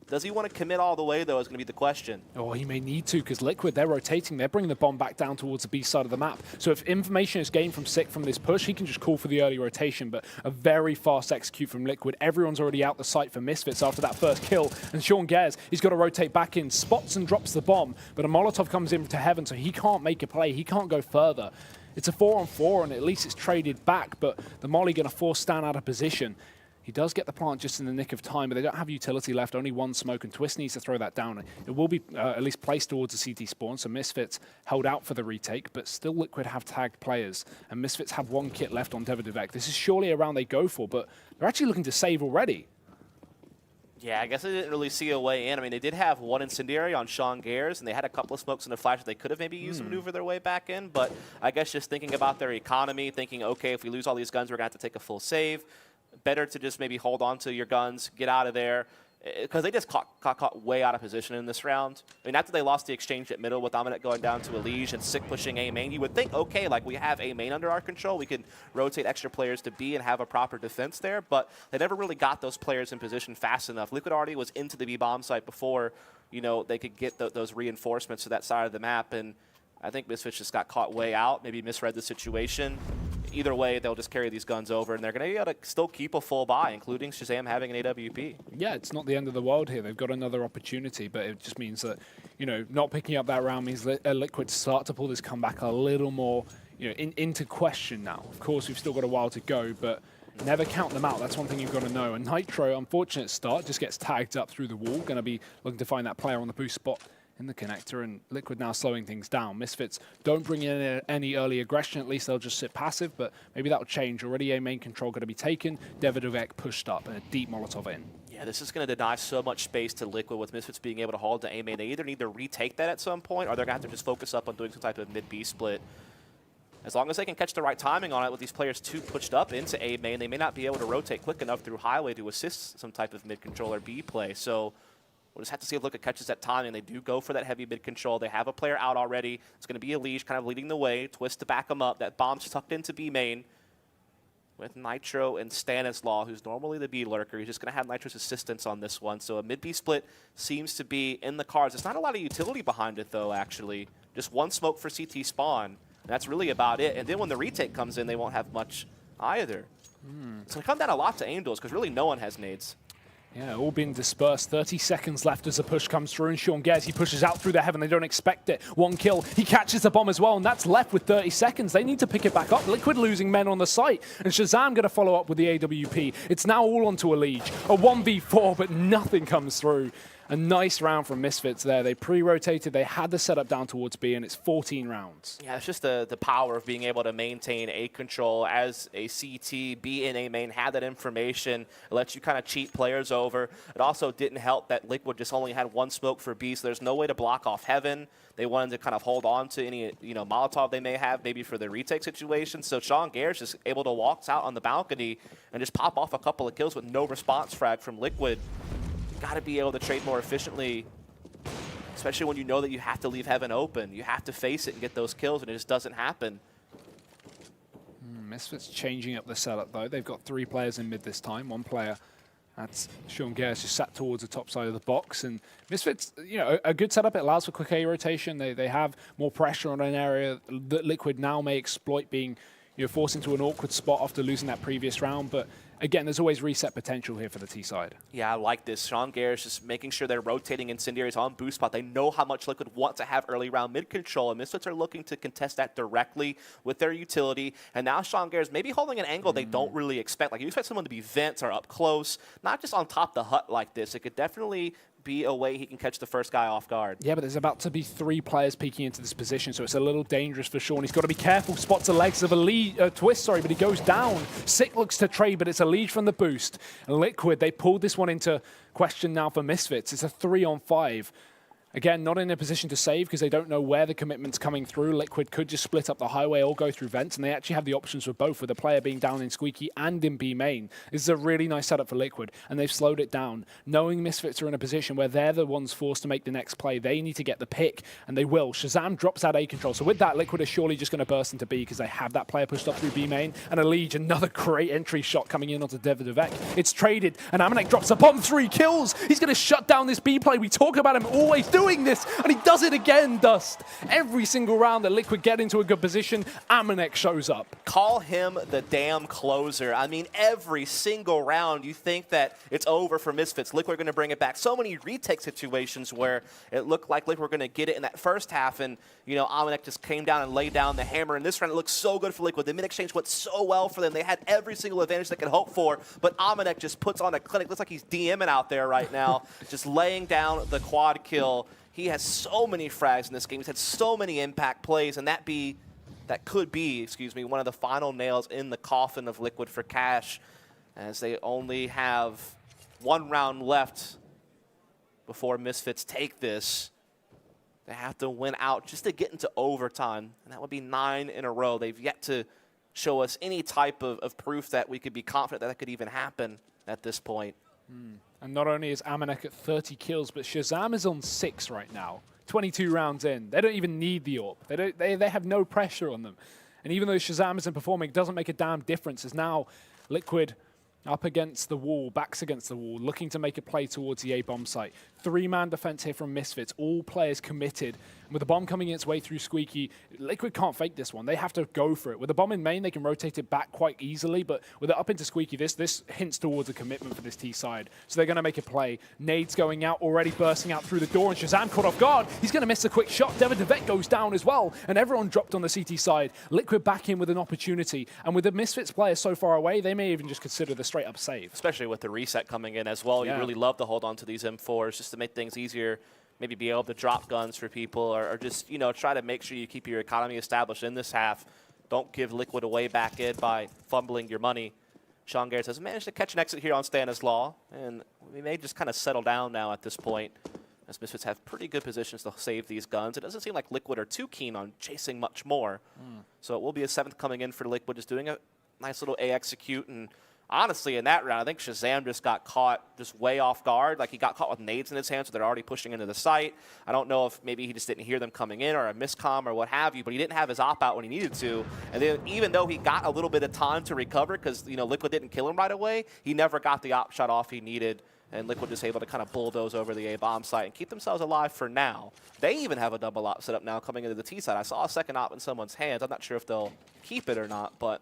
Does he want to commit all the way, though, is going to be the question. Oh, he may need to, because Liquid, they're rotating. They're bringing the bomb back down towards the B side of the map. So if information is gained from Sick from this push, he can just call for the early rotation. But a very fast execute from Liquid. Everyone's already out the site for Misfits after that first kill. And Sean Gares, he's got to rotate back in, spots and drops the bomb. But a Molotov comes in to heaven, so he can't make a play. He can't go further. It's a 4-on-4, and at least it's traded back. But the Molly going to force Stan out of position. He does get the plant just in the nick of time, but they don't have utility left, only one smoke, and Twist needs to throw that down. It will be at least placed towards the CT spawn, so Misfits held out for the retake, but still Liquid have tagged players, and Misfits have one kit left on Davidovec. This is surely a round they go for, but they're actually looking to save already. Yeah, I guess they didn't really see a way in. I mean, they did have one incendiary on Sean Gares, and they had a couple of smokes in the flash that they could have maybe used to maneuver their way back in, but I guess just thinking about their economy, thinking, okay, if we lose all these guns, we're going to have to take a full save. Better to just maybe hold on to your guns, get out of there, because they just caught way out of position in this round. I mean, after they lost the exchange at middle with Amanek going down to Elige and Sick pushing A main, you would think, okay, like we have A main under our control, we can rotate extra players to B and have a proper defense there, but they never really got those players in position fast enough. Liquid already was into the B bomb site before, they could get those reinforcements to that side of the map, and I think Misfits just got caught way out, maybe misread the situation. Either way, they'll just carry these guns over, and they're going to be able to still keep a full buy, including Shazam having an AWP. Yeah, it's not the end of the world here. They've got another opportunity, but it just means that, not picking up that round means Liquid start to pull this comeback a little more, into question now. Of course, we've still got a while to go, but never count them out. That's one thing you've got to know. And Nitro, unfortunate start, just gets tagged up through the wall. Going to be looking to find that player on the boost spot in the connector, and Liquid now slowing things down. Misfits don't bring in any early aggression, at least they'll just sit passive, but maybe that'll change. Already A main control going to be taken, Davidovec pushed up, and a deep Molotov in. Yeah, this is going to deny so much space to Liquid with Misfits being able to hold to A main. They either need to retake that at some point, or they're going to have to just focus up on doing some type of mid-B split. As long as they can catch the right timing on it with these players too pushed up into A main, they may not be able to rotate quick enough through Highway to assist some type of mid-control or B play. So we'll just have to see if Liquid catches that timing. They do go for that heavy mid-control. They have a player out already. It's going to be Elige kind of leading the way. Twist to back him up. That bomb's tucked into B main with Nitro and Stanislaw, who's normally the B lurker. He's just going to have Nitro's assistance on this one. So a mid-B split seems to be in the cards. There's not a lot of utility behind it, though, actually. Just one smoke for CT spawn. And that's really about it. And then when the retake comes in, they won't have much either. It's going to come down a lot to aim duels, because really no one has nades. Yeah, all being dispersed. 30 seconds left as the push comes through, and Sean Gares, he pushes out through the heaven. They don't expect it. One kill. He catches the bomb as well, and that's left with 30 seconds. They need to pick it back up. Liquid losing men on the site, and Shazam going to follow up with the AWP. It's now all onto Elige. A 1v4, but nothing comes through. A nice round from Misfits there. They pre-rotated. They had the setup down towards B, and it's 14 rounds. Yeah, it's just the power of being able to maintain A control as a CT. B in A main had that information. It lets you kind of cheat players over. It also didn't help that Liquid just only had one smoke for B, so there's no way to block off Heaven. They wanted to kind of hold on to any Molotov they may have, maybe for the retake situation. So Sean Gares just able to walk out on the balcony and just pop off a couple of kills with no response frag from Liquid. Got to be able to trade more efficiently, especially when you know that you have to leave Heaven open. You have to face it and get those kills, and it just doesn't happen. Misfits changing up the setup, though. They've got 3 players in mid this time. One player, that's Sean Gares, just sat towards the top side of the box. And Misfits, a good setup. It allows for quick A rotation. They have more pressure on an area that Liquid now may exploit, being forced into an awkward spot after losing that previous round. But again, there's always reset potential here for the T side. Yeah, I like this. Sean Gares just making sure they're rotating incendiaries on boost spot. They know how much Liquid want to have early round mid control, and Misfits are looking to contest that directly with their utility. And now Sean Gares maybe holding an angle they don't really expect. Like, you expect someone to be vents or up close, not just on top of the hut like this. It could definitely be a way he can catch the first guy off guard. Yeah, but there's about to be 3 players peeking into this position, so it's a little dangerous for Sean. He's got to be careful. Spots the legs of a twist, but he goes down. Sick looks to trade, but it's a lead from the boost. And Liquid, they pulled this one into question now for Misfits. It's a 3-on-5. Again, not in a position to save because they don't know where the commitment's coming through. Liquid could just split up the highway or go through vents, and they actually have the options for both, with the player being down in Squeaky and in B main. This is a really nice setup for Liquid, and they've slowed it down. Knowing Misfits are in a position where they're the ones forced to make the next play, they need to get the pick, and they will. Shazam drops out A control, so with that, Liquid are surely just going to burst into B because they have that player pushed up through B main, and Elige, another great entry shot coming in onto Devek. It's traded, and Amanek drops a bomb, 3 kills. He's going to shut down this B play. We talk about him always doing this, and he does it again, Dust. Every single round that Liquid get into a good position, Amanek shows up. Call him the damn closer. I mean, every single round you think that it's over for Misfits. Liquid are going to bring it back. So many retake situations where it looked like Liquid were going to get it in that first half, and, you know, Amanek just came down and laid down the hammer. And this round, it looked so good for Liquid. The mid-exchange went so well for them. They had every single advantage they could hope for, but Amanek just puts on a clinic. Looks like he's DMing out there right now, just laying down the quad kill. He has so many frags in this game. He's had so many impact plays, and that could be, one of the final nails in the coffin of Liquid for Cash, as they only have 1 round left before Misfits take this. They have to win out just to get into overtime, and that would be 9 in a row. They've yet to show us any type of proof that we could be confident that could even happen at this point. And not only is Amanek at 30 kills, but Shazam is on 6 right now. 22 rounds in. They don't even need the AWP. They have no pressure on them. And even though Shazam isn't performing, it doesn't make a damn difference, as now Liquid up against the wall, backs against the wall, looking to make a play towards the A-bomb site. 3-man defense here from Misfits, all players committed. And with the bomb coming its way through Squeaky, Liquid can't fake this one. They have to go for it. With the bomb in main, they can rotate it back quite easily, but with it up into Squeaky, this hints towards a commitment for this T side. So they're going to make a play. Nades going out, already bursting out through the door, and Shazam caught off guard. He's going to miss a quick shot. Devek goes down as well, and everyone dropped on the CT side. Liquid back in with an opportunity, and with the Misfits players so far away, they may even just consider the straight up save. Especially with the reset coming in as well. Yeah. You really love to hold on to these M4s just to make things easier. Maybe be able to drop guns for people, or just, you know, try to make sure you keep your economy established in this half. Don't give Liquid away back in by fumbling your money. Sean Garrett has managed to catch an exit here on Stanislaw, and we may just kind of settle down now at this point, as Misfits have pretty good positions to save these guns. It doesn't seem like Liquid are too keen on chasing much more. So it will be a 7th coming in for Liquid, just doing a nice little A execute. And honestly, in that round, I think Shazam just got caught just way off guard. Like, he got caught with nades in his hand, so they're already pushing into the site. I don't know if maybe he just didn't hear them coming in, or a miscomm or what have you, but he didn't have his op out when he needed to. And then even though he got a little bit of time to recover, because, you know, Liquid didn't kill him right away, he never got the op shot off he needed. And Liquid just able to kind of bulldoze over the A-bomb site and keep themselves alive for now. They even have a double op set up now coming into the T side. I saw a second op in someone's hands. I'm not sure if they'll keep it or not, but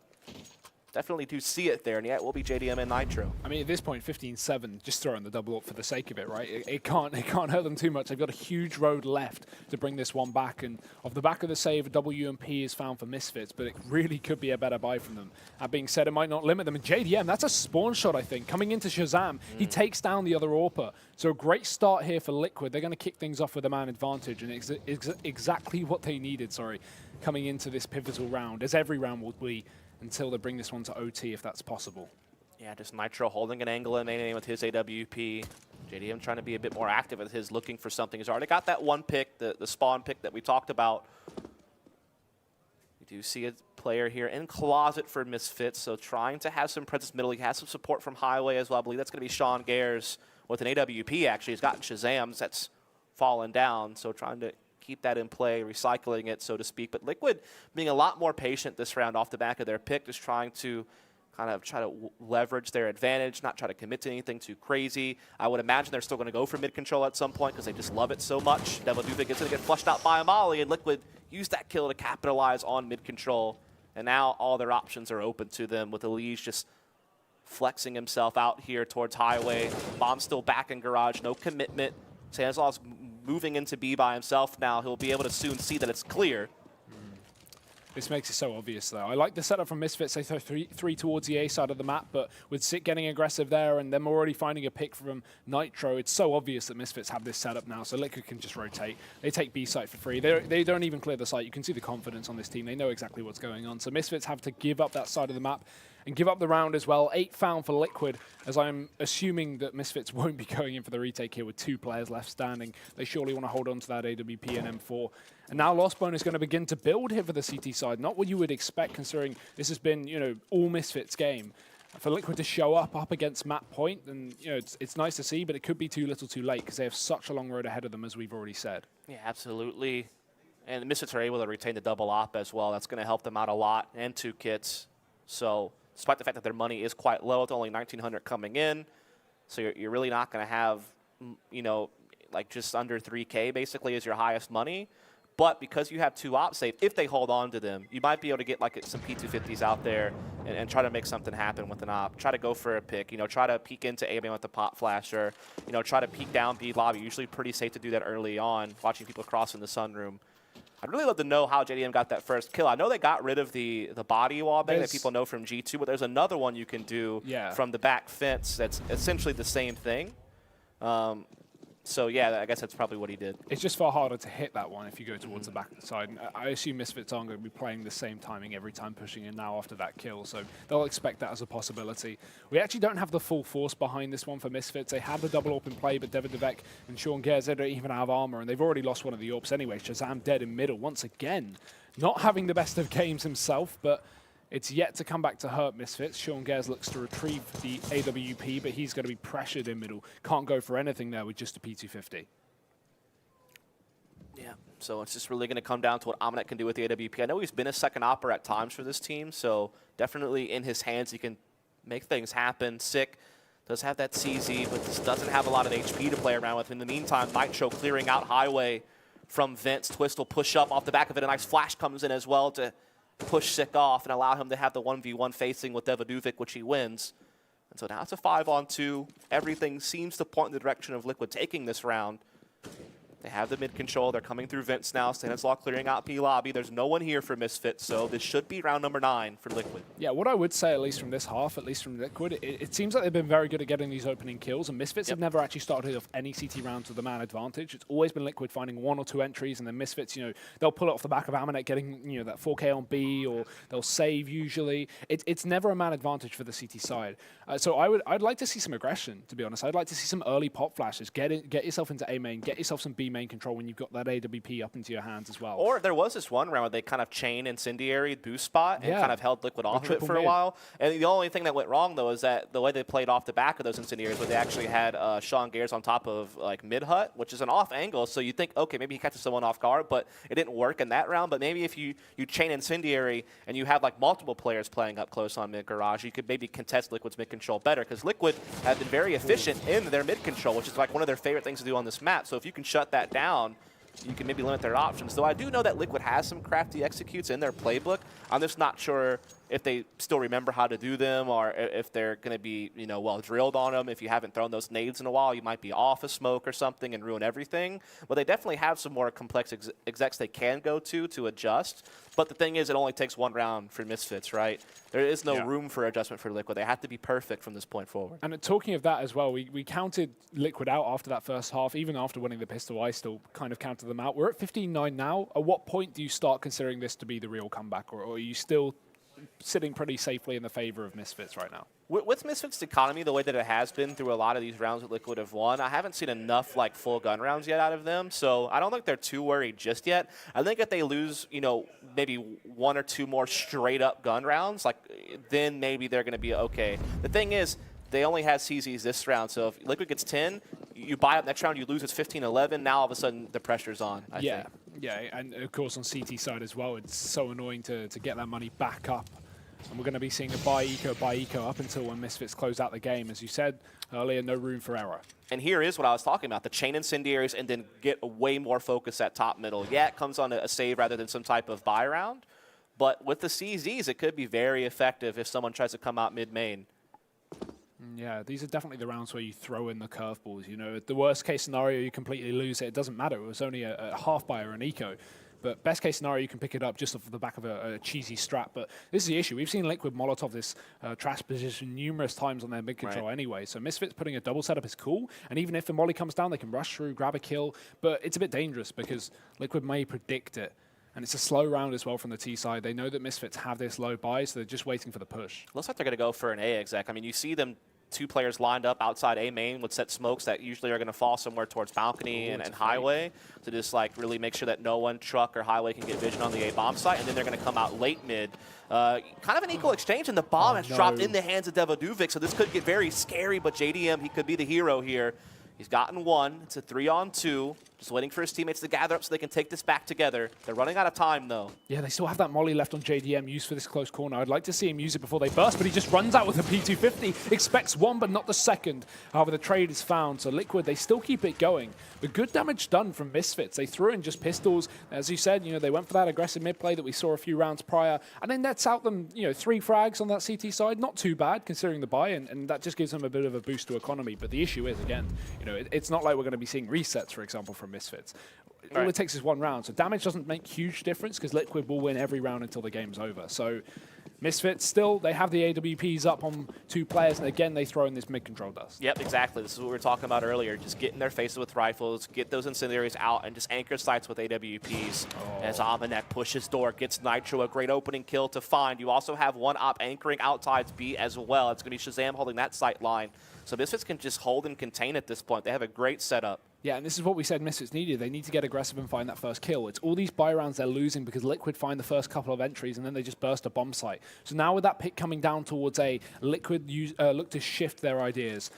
definitely do see it there, and yeah, it will be JDM and Nitro. I mean, at this point, 15-7, just throwing the double up for the sake of it, right? It can't hurt them too much. They've got a huge road left to bring this one back, and off the back of the save, a WMP is found for Misfits, but it really could be a better buy from them. That being said, it might not limit them. And JDM, that's a spawn shot, I think, coming into Shazam. He takes down the other AWPer. So a great start here for Liquid. They're going to kick things off with a man advantage, and exactly what they needed, coming into this pivotal round, as every round will be, until they bring this one to OT, if that's possible. Yeah, just Nitro holding an angle in main with his AWP. JDM trying to be a bit more active with his looking for something. He's already got that one pick, the spawn pick that we talked about. We do see a player here in closet for Misfits, so trying to have some presence middle. He has some support from Highway as well. I believe that's going to be Sean Gares with an AWP, actually. He's gotten Shazam's that's fallen down, so trying to keep that in play, recycling it, so to speak. But Liquid being a lot more patient this round off the back of their pick, just trying to kind of try to leverage their advantage, not try to commit to anything too crazy. I would imagine they're still going to go for mid control at some point because they just love it so much. Devil Duvik is going to get flushed out by a molly, and Liquid use that kill to capitalize on mid control. And now all their options are open to them, with Elige just flexing himself out here towards Highway. Bomb still back in garage, no commitment. Stanislaw's moving into B by himself now. He'll be able to soon see that it's clear. This makes it so obvious, though. I like the setup from Misfits. They throw three towards the A side of the map, but with Sick getting aggressive there and them already finding a pick from Nitro, it's so obvious that Misfits have this setup now, so Liquid can just rotate. They take B site for free. They don't even clear the site. You can see the confidence on this team. They know exactly what's going on. So Misfits have to give up that side of the map and give up the round as well. 8 found for Liquid, as I'm assuming that Misfits won't be going in for the retake here with 2 players left standing. They surely want to hold on to that AWP and M4. And now Lostbone is going to begin to build here for the CT side. Not what you would expect, considering this has been, you know, all Misfits game. For Liquid to show up against map point, and you know, it's nice to see, but it could be too little too late because they have such a long road ahead of them, as we've already said. Yeah, absolutely. And the Misfits are able to retain the double op as well. That's going to help them out a lot, and 2 kits. So despite the fact that their money is quite low, it's only 1,900 coming in. So you're really not going to have, you know, like just under 3K basically is your highest money. But because you have 2 op safe, if they hold on to them, you might be able to get like some P250s out there and try to make something happen with an op. Try to go for a pick, you know, try to peek into A main with the pop flasher, you know, try to peek down B lobby. Usually pretty safe to do that early on, watching people cross in the sunroom. I'd really love to know how JDM got that first kill. I know they got rid of the body wall bang that people know from G2, but there's another one you can do from the back fence that's essentially the same thing. So, yeah, I guess that's probably what he did. It's just far harder to hit that one if you go towards the back side. And I assume Misfits aren't going to be playing the same timing every time pushing in now after that kill, so they'll expect that as a possibility. We actually don't have the full force behind this one for Misfits. They had the double AWP in play, but Devin Devek and Sean Gares, they don't even have armor, and they've already lost one of the AWPs anyway. Shazam dead in middle once again. Not having the best of games himself, but it's yet to come back to hurt Misfits. Sean Gares looks to retrieve the AWP, but he's going to be pressured in middle. Can't go for anything there with just a P250. Yeah, so it's just really going to come down to what Amanet can do with the AWP. I know he's been a second opper at times for this team, so definitely in his hands he can make things happen. Sick does have that CZ, but just doesn't have a lot of HP to play around with. In the meantime, Nitro clearing out Highway from Vince. Twist will push up off the back of it. A nice flash comes in as well to push Sick off and allow him to have the 1v1 facing with Devaduvic, which he wins. And so now it's a 5-on-2. Everything seems to point in the direction of Liquid taking this round. They have the mid control. They're coming through Vince now. Stanislaw clearing out P lobby. There's no one here for Misfits, so this should be round number 9 for Liquid. Yeah, what I would say, at least from this half, at least from Liquid, it seems like they've been very good at getting these opening kills, and Misfits have never actually started off any CT rounds with a man advantage. It's always been Liquid finding 1 or 2 entries, and then Misfits, you know, they'll pull it off the back of Amanet getting, you know, that 4K on B, or they'll save usually. It's never a man advantage for the CT side. So I'd like to see some aggression, to be honest. I'd like to see some early pop flashes. Get yourself into A main, get yourself some B main control when you've got that AWP up into your hands as well. Or there was this one round where they kind of chain incendiary boost spot and kind of held Liquid off of it for a while. And the only thing that went wrong, though, is that the way they played off the back of those incendiaries, where they actually had Sean Gares on top of like mid hut, which is an off angle. So you think, okay, maybe he catches someone off guard, but it didn't work in that round. But maybe if you chain incendiary and you have like multiple players playing up close on mid garage, you could maybe contest Liquid's mid control better, because Liquid have been very efficient in their mid control, which is like one of their favorite things to do on this map. So if you can shut that down, you can maybe limit their options. Though I do know that Liquid has some crafty executes in their playbook. I'm just not sure if they still remember how to do them, or if they're going to be, you know, well drilled on them. If you haven't thrown those nades in a while, you might be off a smoke or something and ruin everything. But they definitely have some more complex execs they can go to adjust. But the thing is, it only takes 1 round for Misfits, right? There is no room for adjustment for Liquid. They have to be perfect from this point forward. And talking of that as well, we counted Liquid out after that first half. Even after winning the pistol, I still kind of counted them out. We're at 15-9 now. At what point do you start considering this to be the real comeback, or are you still sitting pretty safely in the favor of Misfits right now? With Misfits' economy, the way that it has been through a lot of these rounds that Liquid have won, I haven't seen enough like full gun rounds yet out of them. So I don't think they're too worried just yet. I think if they lose, you know, maybe 1 or 2 more straight up gun rounds, like then maybe they're going to be okay. The thing is, they only had CZs this round, so if Liquid gets 10, you buy up next round, you lose, it's 15-11. Now all of a sudden the pressure's on, I think. Yeah, and of course on CT side as well, it's so annoying to get that money back up. And we're going to be seeing a buy eco up until when Misfits close out the game. As you said earlier, no room for error. And here is what I was talking about, the chain incendiaries and then get way more focus at top middle. Yeah, it comes on a save rather than some type of buy round. But with the CZs, it could be very effective if someone tries to come out mid-main. Yeah, these are definitely the rounds where you throw in the curveballs. You know, the worst case scenario, you completely lose it. It doesn't matter. It was only a half buy or an eco. But best case scenario, you can pick it up just off the back of a cheesy strat. But this is the issue. We've seen Liquid Molotov this trash position numerous times on their mid control anyway. So Misfits putting a double setup is cool. And even if the molly comes down, they can rush through, grab a kill. But it's a bit dangerous because Liquid may predict it. And it's a slow round as well from the T side. They know that Misfits have this low buy, so they're just waiting for the push. Looks like they're going to go for an A exec. I mean, you see them, 2 players lined up outside A main with set smokes that usually are going to fall somewhere towards balcony and highway to just like really make sure that no one truck or highway can get vision on the A bomb site, and then they're going to come out late mid. Kind of an equal exchange, and the bomb has dropped in the hands of Devoduvic, so this could get very scary, but JDM, he could be the hero here. He's gotten 1. It's a 3-on-2. Just waiting for his teammates to gather up so they can take this back together. They're running out of time, though. Yeah, they still have that molly left on JDM used for this close corner. I'd like to see him use it before they burst, but he just runs out with a P250. Expects 1, but not the second. However, the trade is found, so Liquid, they still keep it going. But good damage done from Misfits. They threw in just pistols. As you said, they went for that aggressive mid play that we saw a few rounds prior, and then nets out them, 3 frags on that CT side. Not too bad, considering the buy, and that just gives them a bit of a boost to economy. But the issue is, again, it's not like we're going to be seeing resets, for example, from Misfits. All it takes is 1 round. So damage doesn't make huge difference because Liquid will win every round until the game's over. So Misfits still, they have the AWPs up on 2 players, and again, they throw in this mid-control dust. Yep, exactly. This is what we were talking about earlier. Just get in their faces with rifles, get those incendiaries out, and just anchor sites with AWPs. As Amanek pushes door, gets Nitro, a great opening kill to find. You also have 1 op anchoring outside B as well. It's going to be Shazam holding that sight line. So Misfits can just hold and contain at this point. They have a great setup. Yeah, and this is what we said Misfits needed. They need to get aggressive and find that first kill. It's all these buy rounds they're losing because Liquid find the first couple of entries and then they just burst a bomb site. So now with that pick coming down towards A, Liquid look to shift their ideas.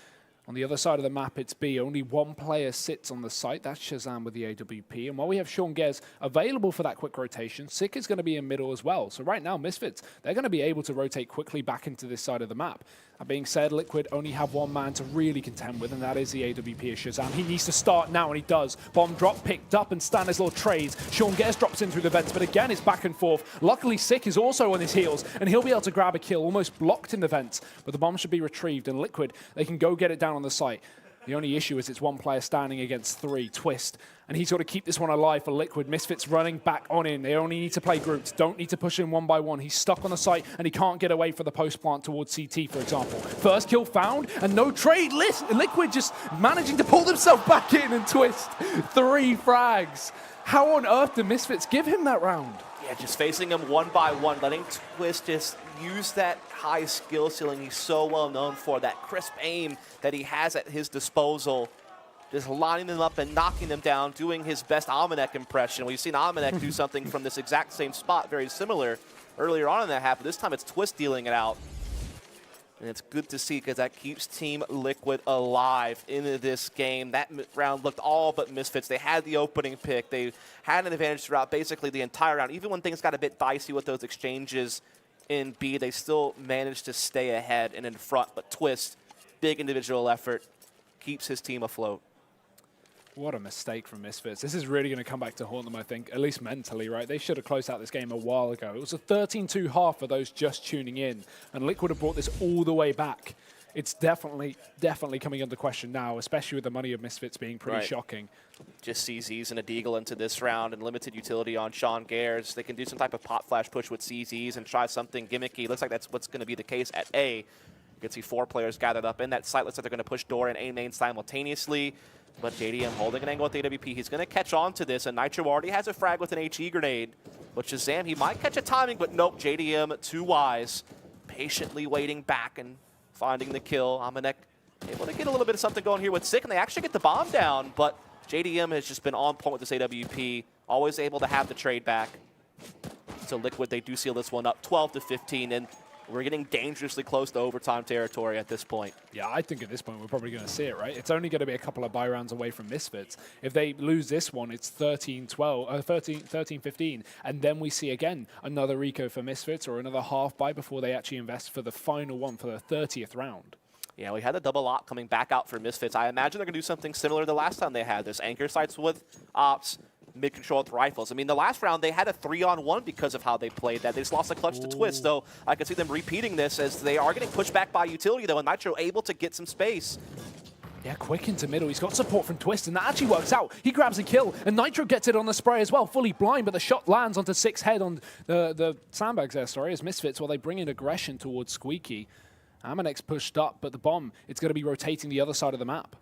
On the other side of the map, it's B. Only 1 player sits on the site. That's Shazam with the AWP. And while we have Sean Gez available for that quick rotation, Sick is going to be in middle as well. So right now, Misfits, they're going to be able to rotate quickly back into this side of the map. That being said, Liquid only have 1 man to really contend with, and that is the AWP of Shazam. He needs to start now, and he does. Bomb drop picked up, and Stanislaw trades. Sean Gez drops in through the vents, but again, it's back and forth. Luckily, Sick is also on his heels, and he'll be able to grab a kill, almost blocked in the vents. But the bomb should be retrieved, and Liquid, they can go get it down on the site. The only issue is it's 1 player standing against 3, Twist. And he's got to keep this one alive for Liquid. Misfits running back on in. They only need to play groups. Don't need to push in 1 by 1. He's stuck on the site, and he can't get away for the post plant towards CT, for example. First kill found, and no trade. Liquid just managing to pull themselves back in, and Twist 3 frags. How on earth did Misfits give him that round? Yeah, just facing him 1 by 1, letting Twist just use that high skill ceiling he's so well known for, that crisp aim that he has at his disposal. Just lining them up and knocking them down, doing his best Amanek impression. We've seen Amanek do something from this exact same spot, very similar, earlier on in that half, but this time it's Twist dealing it out. And it's good to see because that keeps Team Liquid alive into this game. That round looked all but Misfits. They had the opening pick. They had an advantage throughout basically the entire round. Even when things got a bit dicey with those exchanges in B, they still managed to stay ahead and in front. But Twist, big individual effort, keeps his team afloat. What a mistake from Misfits. This is really going to come back to haunt them, I think, at least mentally, right? They should have closed out this game a while ago. It was a 13-2 half for those just tuning in, and Liquid have brought this all the way back. It's definitely coming under question now, especially with the money of Misfits being pretty shocking. Just CZs and a Deagle into this round and limited utility on Sean Gers. They can do some type of pop flash push with CZs and try something gimmicky. Looks like that's what's going to be the case at A. You can see 4 players gathered up in that site. Looks like they're going to push door and A main simultaneously. But JDM holding an angle with the AWP. He's going to catch on to this, and Nitro already has a frag with an HE grenade. But Shazam, he might catch a timing, but nope, JDM too wise. Patiently waiting back and finding the kill. Amanek able to get a little bit of something going here with Sick, and they actually get the bomb down, but JDM has just been on point with this AWP, always able to have the trade back. So Liquid, they do seal this one up 12-15, and we're getting dangerously close to overtime territory at this point. Yeah, I think at this point we're probably going to see it, right? It's only going to be a couple of buy rounds away from Misfits. If they lose this one, it's 13-15, and then we see again another eco for Misfits or another half buy before they actually invest for the final one for the 30th round. Yeah, we had a double op coming back out for Misfits. I imagine they're going to do something similar to the last time they had this. Anchor sites with ops, mid-control with rifles. I mean, the last round, they had a 3-on-1 because of how they played that. They just lost a clutch to Twist, so I can see them repeating this as they are getting pushed back by utility, though, and Nitro able to get some space. Yeah, quick into middle. He's got support from Twist, and that actually works out. He grabs a kill, and Nitro gets it on the spray as well, fully blind, but the shot lands onto Six head on the sandbags there, sorry, as Misfits, while they bring in aggression towards Squeaky. Amanek's pushed up, but the bomb, it's going to be rotating the other side of the map.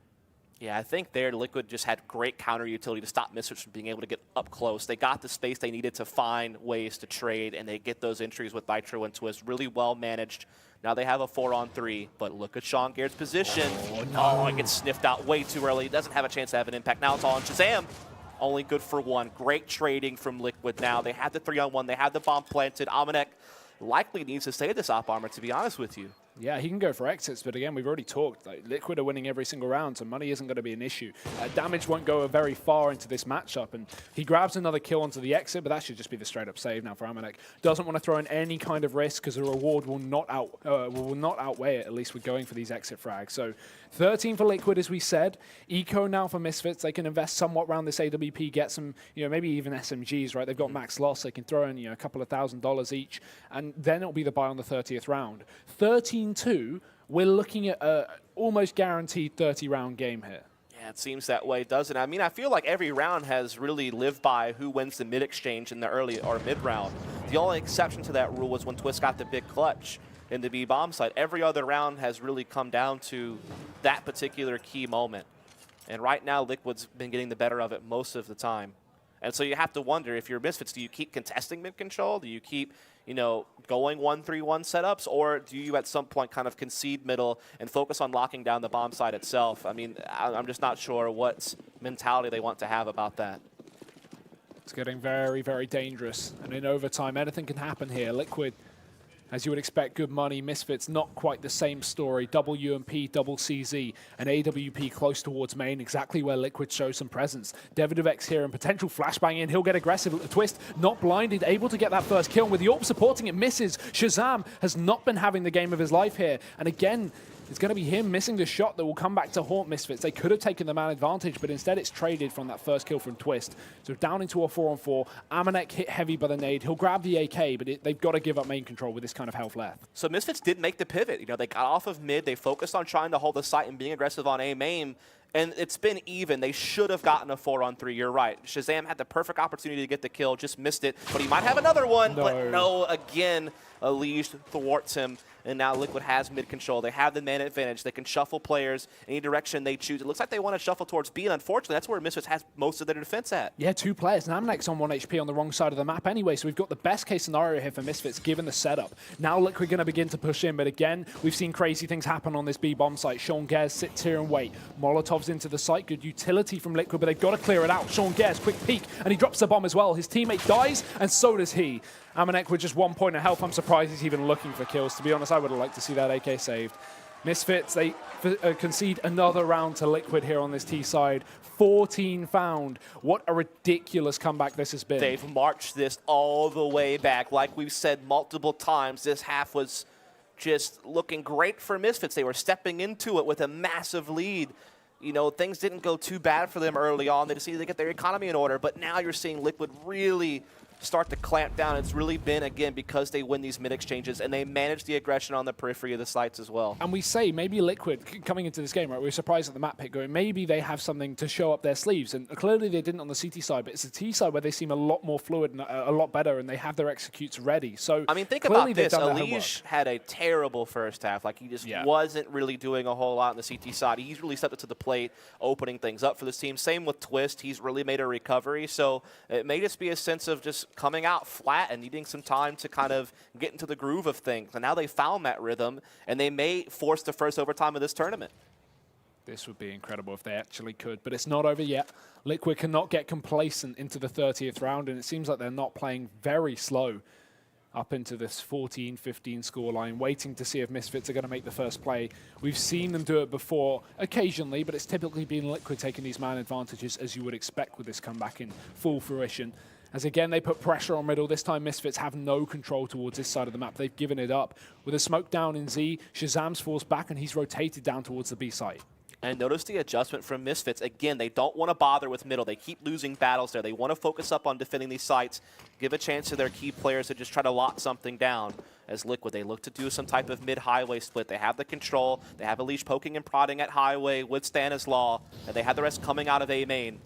Yeah, I think there Liquid just had great counter utility to stop Misfits from being able to get up close. They got the space they needed to find ways to trade, and they get those entries with Nitro and Twist really well managed. Now they have a 4-on-3, but look at Sean Gaird's position. Oh, no. Oh, it gets sniffed out way too early. It doesn't have a chance to have an impact. Now it's all on Shazam. Only good for one. Great trading from Liquid now. They had the 3-on-1. They had the bomb planted. Amanek likely needs to save this op armor, to be honest with you. Yeah, he can go for exits, but again, we've already talked. Like, Liquid are winning every single round, so money isn't going to be an issue. Damage won't go very far into this matchup, and he grabs another kill onto the exit, but that should just be the straight-up save now for Amanek. Doesn't want to throw in any kind of risk because the reward will not outweigh it, at least with going for these exit frags. So 13 for Liquid, as we said. Eco now for Misfits. They can invest somewhat around this AWP, get some, maybe even SMGs, right? They've got max loss. They can throw in, a couple of $1,000s each, and then it'll be the buy on the 30th round. 13-2, we're looking at a almost guaranteed 30-round game here. Yeah, it seems that way, doesn't it? I mean, I feel like every round has really lived by who wins the mid-exchange in the early or mid-round. The only exception to that rule was when Twist got the big clutch in the B-bomb site. Every other round has really come down to that particular key moment. And right now, Liquid's been getting the better of it most of the time. And so you have to wonder, if you're Misfits, do you keep contesting mid-control? Do you keep, going 1-3-1 setups? Or do you at some point kind of concede middle and focus on locking down the bomb site itself? I mean, I'm just not sure what mentality they want to have about that. It's getting very, very dangerous. And in overtime, anything can happen here. Liquid, as you would expect, good money. Misfits, not quite the same story. Double UMP, double CZ, and AWP close towards main, exactly where Liquid shows some presence. Davidovex here and potential flashbang in. He'll get aggressive. Twist, not blinded, able to get that first kill. With the AWP supporting it, misses. Shazam has not been having the game of his life here. And again, it's going to be him missing the shot that will come back to haunt Misfits. They could have taken the man advantage, but instead it's traded from that first kill from Twist. So down into a 4-on-4. Amanek hit heavy by the nade. He'll grab the AK, but they've got to give up main control with this kind of health left. So Misfits did make the pivot. They got off of mid. They focused on trying to hold the site and being aggressive on A main. And it's been even. They should have gotten a 4-on-3. You're right. Shazam had the perfect opportunity to get the kill, just missed it. But he might have another one. No. But no, again, Elige thwarts him. And now Liquid has mid-control. They have the man advantage. They can shuffle players any direction they choose. It looks like they want to shuffle towards B, and unfortunately, that's where Misfits has most of their defense at. Yeah, 2 players. And Amanek's on 1 HP on the wrong side of the map anyway, so we've got the best-case scenario here for Misfits, given the setup. Now Liquid going to begin to push in, but again, we've seen crazy things happen on this B-bomb site. Sean Gairs sits here and wait. Molotov's into the site. Good utility from Liquid, but they've got to clear it out. Sean Gairs, quick peek, and he drops the bomb as well. His teammate dies, and so does he. Amanek with just 1 point of health. I'm surprised he's even looking for kills. To be honest, I would have liked to see that AK saved. Misfits, they concede another round to Liquid here on this T side. 14 found. What a ridiculous comeback this has been. They've marched this all the way back. Like we've said multiple times, this half was just looking great for Misfits. They were stepping into it with a massive lead. Things didn't go too bad for them early on. They just needed to get their economy in order. But now you're seeing Liquid really start to clamp down. It's really been, again, because they win these mid-exchanges and they manage the aggression on the periphery of the sites as well. And we say maybe Liquid, coming into this game, right, we were surprised at the map pick going, maybe they have something to show up their sleeves. And clearly they didn't on the CT side, but it's the T side where they seem a lot more fluid and a lot better, and they have their executes ready. So I mean, think about this. Elige had a terrible first half. Like, he just wasn't really doing a whole lot on the CT side. He's really stepped up to the plate, opening things up for this team. Same with Twist. He's really made a recovery. So it may just be a sense of just coming out flat and needing some time to kind of get into the groove of things. And now they found that rhythm, and they may force the first overtime of this tournament. This would be incredible if they actually could, but it's not over yet. Liquid cannot get complacent into the 30th round, and it seems like they're not playing very slow up into this 14-15 scoreline, waiting to see if Misfits are going to make the first play. We've seen them do it before occasionally, but it's typically been Liquid taking these man advantages, as you would expect with this comeback in full fruition. As again, they put pressure on middle. This time, Misfits have no control towards this side of the map. They've given it up. With a smoke down in Z, Shazam's forced back, and he's rotated down towards the B site. And notice the adjustment from Misfits. Again, they don't want to bother with middle. They keep losing battles there. They want to focus up on defending these sites, give a chance to their key players to just try to lock something down. as Liquid. They look to do some type of mid-highway split. They have the control. They have Elish poking and prodding at highway with Stanislaw, and they have the rest coming out of A main.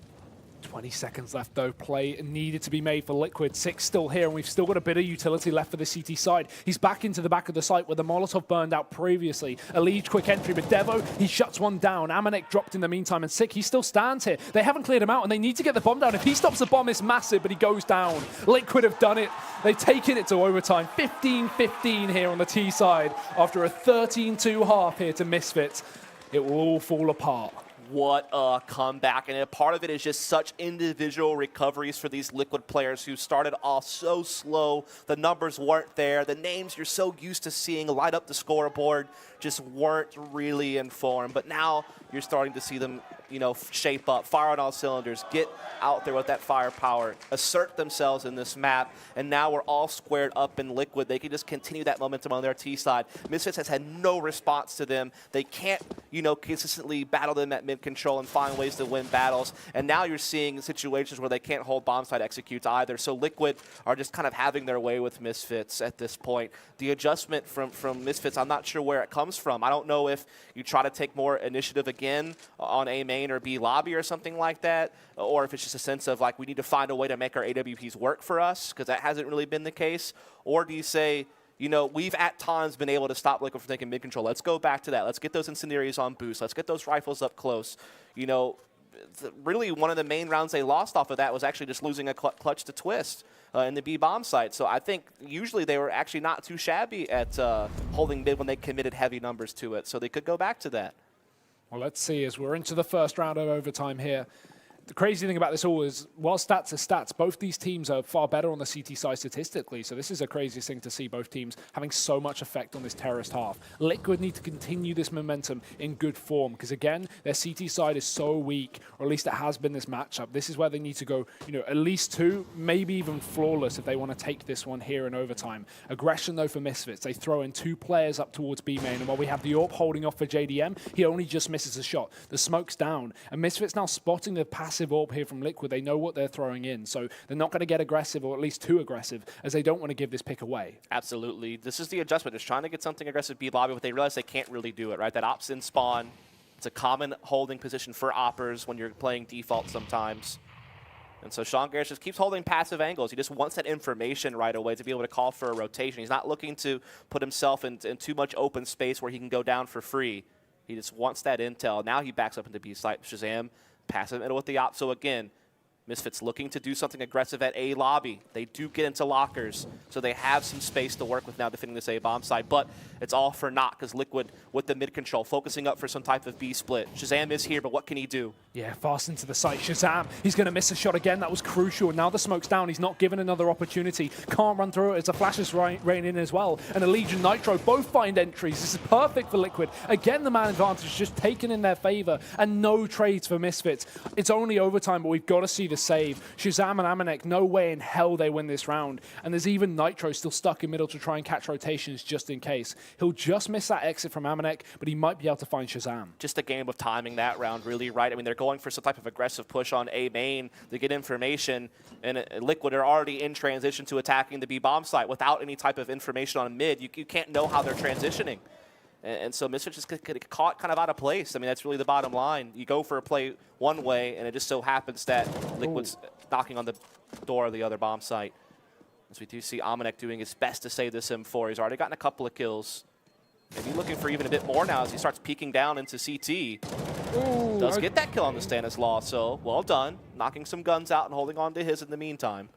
20 seconds left though. Play needed to be made for Liquid. 6 still here, and we've still got a bit of utility left for the CT side. He's back into the back of the site where the Molotov burned out previously. Elish quick entry, but Devo, he shuts one down. Amanek dropped in the meantime, and Sick, he still stands here. They haven't cleared him out, and they need to get the bomb down. If he stops the bomb, it's massive, but he goes down. Liquid have done it. They've taken it to overtime. 15-15 here on the T side after a 13-2 half here to Misfits. It will all fall apart. What a comeback, and a part of it is just such individual recoveries for these Liquid players who started off so slow. The numbers weren't there. The names you're so used to seeing light up the scoreboard just weren't really in form. But now you're starting to see them, you know, shape up, fire on all cylinders, get out there with that firepower, assert themselves in this map, and now we're all squared up in Liquid. They can just continue that momentum on their T side. Misfits has had no response to them. They can't, you know, consistently battle them at mid-control and find ways to win battles. And now you're seeing situations where they can't hold bomb site executes either. So Liquid are just kind of having their way with Misfits at this point. The adjustment from Misfits, I'm not sure where it comes from. I don't know if you try to take more initiative again on A main or B lobby or something like that, or if it's just a sense of like we need to find a way to make our AWPs work for us, because that hasn't really been the case. Or do you say, you know, we've at times been able to stop Liquid from taking mid-control. Let's go back to that. Let's get those incendiaries on boost. Let's get those rifles up close. You know, really one of the main rounds they lost off of that was actually just losing a clutch to Twist in the B bomb site. So I think usually they were actually not too shabby at holding mid when they committed heavy numbers to it. So they could go back to that. Well, let's see as we're into the first round of overtime here. The crazy thing about this all is, while stats are stats, both these teams are far better on the CT side statistically. So this is the craziest thing to see, both teams having so much effect on this terrorist half. Liquid need to continue this momentum in good form, because again, their CT side is so weak, or at least it has been this matchup. This is where they need to go, you know, at least 2, maybe even flawless if they want to take this one here in overtime. Aggression though for Misfits. They throw in 2 players up towards B main, and while we have the AWP holding off for JDM, he only just misses a shot. The smoke's down, and Misfits now spotting the passive AWP here from Liquid. They know what they're throwing in, so they're not going to get aggressive, or at least too aggressive, as they don't want to give this pick away. Absolutely. This is the adjustment. Just trying to get something aggressive B lobby, but they realize they can't really do it, right? That ops in spawn, it's a common holding position for oppers when you're playing default sometimes. And so Sean Garrett just keeps holding passive angles. He just wants that information right away to be able to call for a rotation. He's not looking to put himself in too much open space where he can go down for free. He just wants that intel. Now he backs up into B site. Shazam, passive middle with the op. So again, Misfits looking to do something aggressive at A lobby. They do get into lockers, so they have some space to work with now defending this A bomb side, but it's all for naught because Liquid with the mid control, focusing up for some type of B split. Shazam is here, but what can he do? Yeah, fast into the site. Shazam, he's going to miss a shot again. That was crucial. Now the smoke's down. He's not given another opportunity. Can't run through it as the flashes rain in as well. And a Legion Nitro both find entries. This is perfect for Liquid. Again, the man advantage just taken in their favor, and no trades for Misfits. It's only overtime, but we've got to see the save. Shazam and Amanek, no way in hell they win this round. And there's even Nitro still stuck in middle to try and catch rotations just in case. He'll just miss that exit from Amanek, but he might be able to find Shazam. Just a game of timing that round, really, right? I mean, they're going for some type of aggressive push on A main to get information, and Liquid are already in transition to attacking the B bomb site without any type of information on mid. You can't know how they're transitioning. And so Misfits just get caught kind of out of place. I mean, that's really the bottom line. You go for a play one way, and it just so happens that Liquid's knocking on the door of the other bomb site. As we do see Amanek doing his best to save this M4. He's already gotten a couple of kills. Maybe looking for even a bit more now as he starts peeking down into CT. Ooh, Does get that kill on the Stanislaw, so well done. Knocking some guns out and holding on to his in the meantime.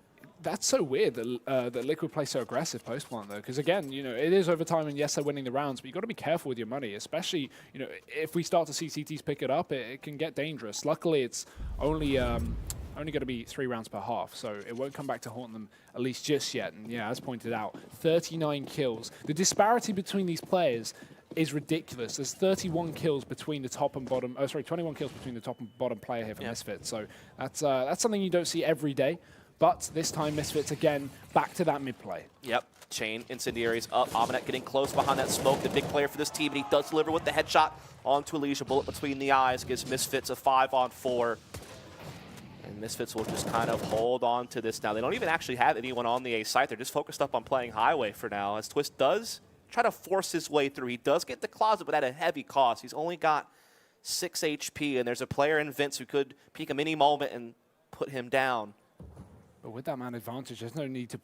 That's so weird that Liquid play so aggressive post-plant, though, because again, you know, it is overtime, and yes, they're winning the rounds, but you've got to be careful with your money, especially, you know, if we start to see CTs pick it up, it can get dangerous. Luckily, it's only going to be 3 rounds per half, so it won't come back to haunt them, at least just yet. And yeah, as pointed out, 39 kills. The disparity between these players is ridiculous. There's 31 kills between the top and bottom, 21 kills between the top and bottom player here for Misfits. So that's something you don't see every day. But this time, Misfits, again, back to that mid-play. Yep. Chain incendiaries up. Amanek getting close behind that smoke. The big player for this team, and he does deliver with the headshot onto Elish. A bullet between the eyes gives Misfits a 5-on-4. And And Misfits will just kind of hold on to this now. They don't even actually have anyone on the A site. They're just focused up on playing Highway for now, as Twist does try to force his way through. He does get the closet, but at a heavy cost. He's only got 6 HP, and there's a player in Vince who could peek him any moment and put him down. But with that man advantage, there's no need to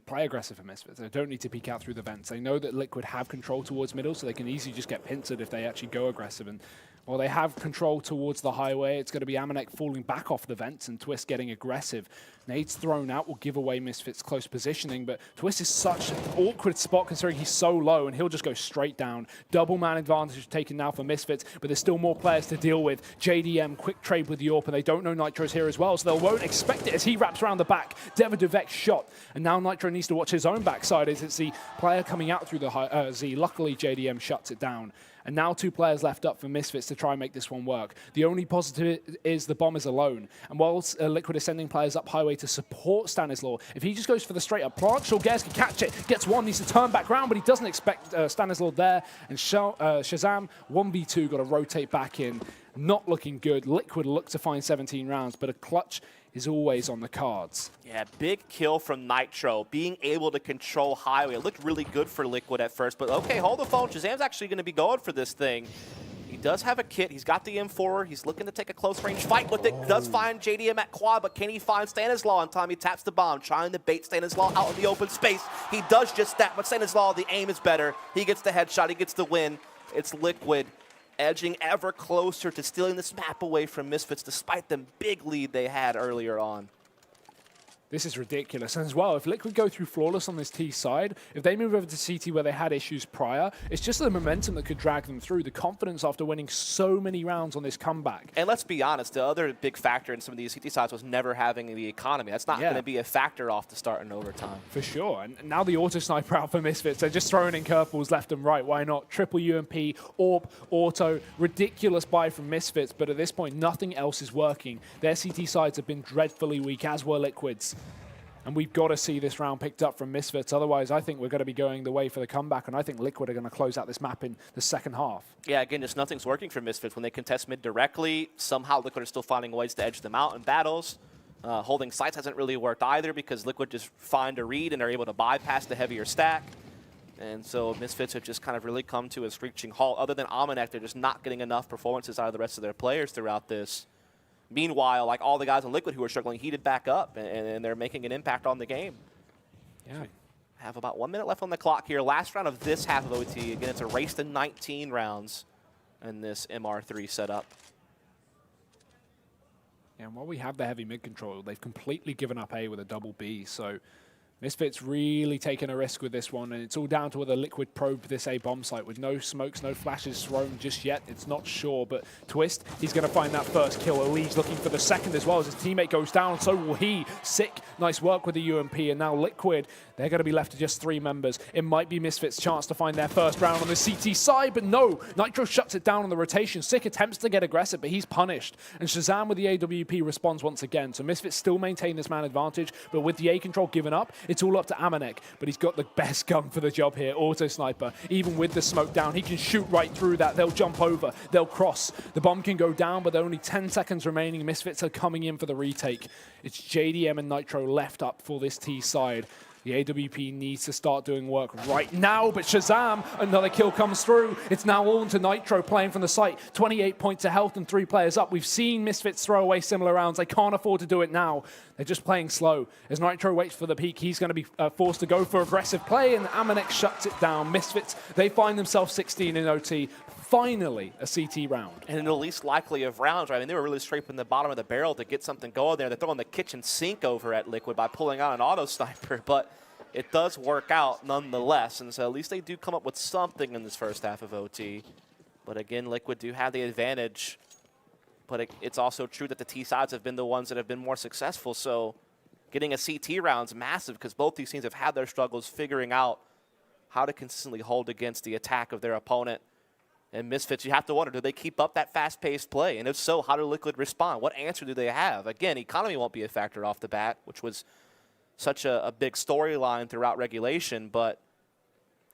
play aggressive for Misfits. They don't need to peek out through the vents. They know that Liquid have control towards middle, so they can easily just get pincered if they actually go aggressive. And while they have control towards the highway, it's going to be Amanek falling back off the vents and Twist getting aggressive. Nades thrown out will give away Misfits' close positioning, but Twist is such an awkward spot considering he's so low, and he'll just go straight down. Double man advantage taken now for Misfits, but there's still more players to deal with. JDM, quick trade with Yorp, and they don't know Nitro's here as well, so they won't expect it as he wraps around the back. Devaduvek shot, and now Nitro needs to watch his own backside as it's the player coming out through the Z. Luckily, JDM shuts it down. And now 2 players left up for Misfits to try and make this one work. The only positive is the bomb is alone. And whilst Liquid is sending players up highway to support Stanislaw, if he just goes for the straight up plant, Shulgers can catch it, gets one, needs to turn back round, but he doesn't expect Stanislaw there. And Shazam, 1v2, got to rotate back in. Not looking good. Liquid look to find 17 rounds, but a clutch is always on the cards. Yeah, big kill from Nitro, being able to control Highway. It looked really good for Liquid at first, but okay, hold the phone. Shazam's actually going to be going for this thing. He does have a kit. He's got the M4. He's looking to take a close-range fight with it. Does find JDM at quad, but can he find Stanislaw in time? He taps the bomb, trying to bait Stanislaw out in the open space. He does just that, but Stanislaw, the aim is better. He gets the headshot. He gets the win. It's Liquid edging ever closer to stealing this map away from Misfits, despite the big lead they had earlier on. This is ridiculous. And as well, if Liquid go through flawless on this T side, if they move over to CT where they had issues prior, it's just the momentum that could drag them through, the confidence after winning so many rounds on this comeback. And let's be honest, the other big factor in some of these CT sides was never having the economy. That's not going to be a factor off the start in overtime. For sure. And now the auto sniper out for Misfits. They're just throwing in curveballs left and right. Why not? Triple UMP, AWP, auto. Ridiculous buy from Misfits, but at this point, nothing else is working. Their CT sides have been dreadfully weak, as were Liquid's. And we've got to see this round picked up from Misfits. Otherwise, I think we're going to be going the way for the comeback, and I think Liquid are going to close out this map in the second half. Yeah, again, just nothing's working for Misfits. When they contest mid directly, somehow Liquid are still finding ways to edge them out in battles. Holding sites hasn't really worked either because Liquid just find a read and are able to bypass the heavier stack. And so Misfits have just kind of really come to a screeching halt. Other than Amanek, they're just not getting enough performances out of the rest of their players throughout this. Meanwhile, like all the guys in Liquid who are struggling heated back up, and they're making an impact on the game. Yeah. So have about 1 minute left on the clock here. Last round of this half of OT. Again, it's a race to 19 rounds in this MR3 setup. Yeah, and while we have the heavy mid control, they've completely given up A with a double B. So Misfits really taking a risk with this one, and it's all down to whether Liquid probe this A bomb site with no smokes, no flashes thrown just yet. It's not sure, but Twist, he's going to find that first kill. Elise looking for the second as well as his teammate goes down, so will he. Sick, nice work with the UMP, and now Liquid, they're going to be left to just 3 members. It might be Misfits' chance to find their first round on the CT side, but no, Nitro shuts it down on the rotation. Sick attempts to get aggressive, but he's punished. And Shazam with the AWP responds once again, so Misfits still maintain this man advantage, but with the A control given up, it's all up to Amanek, but he's got the best gun for the job here, auto sniper. Even with the smoke down, he can shoot right through that. They'll jump over, they'll cross. The bomb can go down, but there are only 10 seconds remaining. Misfits are coming in for the retake. It's JDM and Nitro left up for this T side. The AWP needs to start doing work right now, but Shazam, another kill comes through. It's now on to Nitro playing from the site. 28 points of health and 3 players up. We've seen Misfits throw away similar rounds. They can't afford to do it now. They're just playing slow. As Nitro waits for the peak, he's going to be forced to go for aggressive play, and Amanek shuts it down. Misfits, they find themselves 16 in OT. Finally, a CT round. And in the least likely of rounds, right? I mean, they were really scraping the bottom of the barrel to get something going there. They're throwing the kitchen sink over at Liquid by pulling out an auto sniper, but it does work out nonetheless. And so at least they do come up with something in this first half of OT. But again, Liquid do have the advantage. But it's also true that the T sides have been the ones that have been more successful. So getting a CT round's massive because both these teams have had their struggles figuring out how to consistently hold against the attack of their opponent. And Misfits, you have to wonder, do they keep up that fast-paced play? And if so, how do Liquid respond? What answer do they have? Again, economy won't be a factor off the bat, which was such a big storyline throughout regulation. But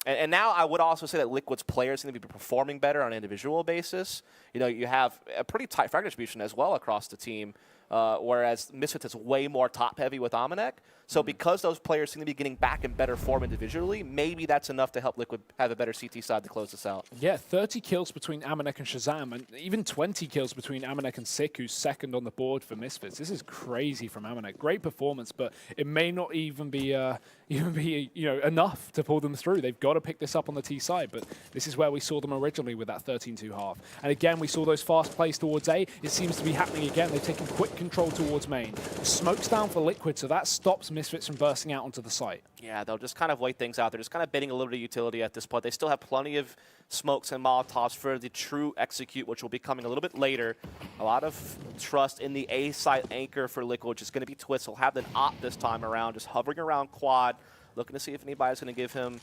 and now I would also say that Liquid's players seem to be performing better on an individual basis. You know, you have a pretty tight frag distribution as well across the team. whereas Misfits is way more top-heavy with Amanek. So because those players seem to be getting back in better form individually, maybe that's enough to help Liquid have a better CT side to close this out. Yeah, 30 kills between Amanek and Shazam, and even 20 kills between Amanek and Sick, who's second on the board for Misfits. This is crazy from Amanek. Great performance, but it may not even be enough to pull them through. They've got to pick this up on the T side, but this is where we saw them originally with that 13-2 half. And again, we saw those fast plays towards A. It seems to be happening again. They've taken quick control towards main. Smoke's down for Liquid, so that stops Misfits from bursting out onto the site. Yeah, they'll just kind of wait things out. They're just kind of baiting a little bit of utility at this point. They still have plenty of smokes and Molotovs for the true execute, which will be coming a little bit later. A lot of trust in the A site anchor for Liquid, which is going to be Twist. He'll have an op this time around, just hovering around quad, looking to see if anybody's going to give him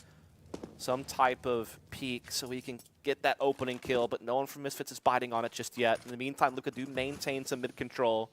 some type of peek so he can get that opening kill, but no one from Misfits is biting on it just yet. In the meantime, Liquid do maintain some mid-control.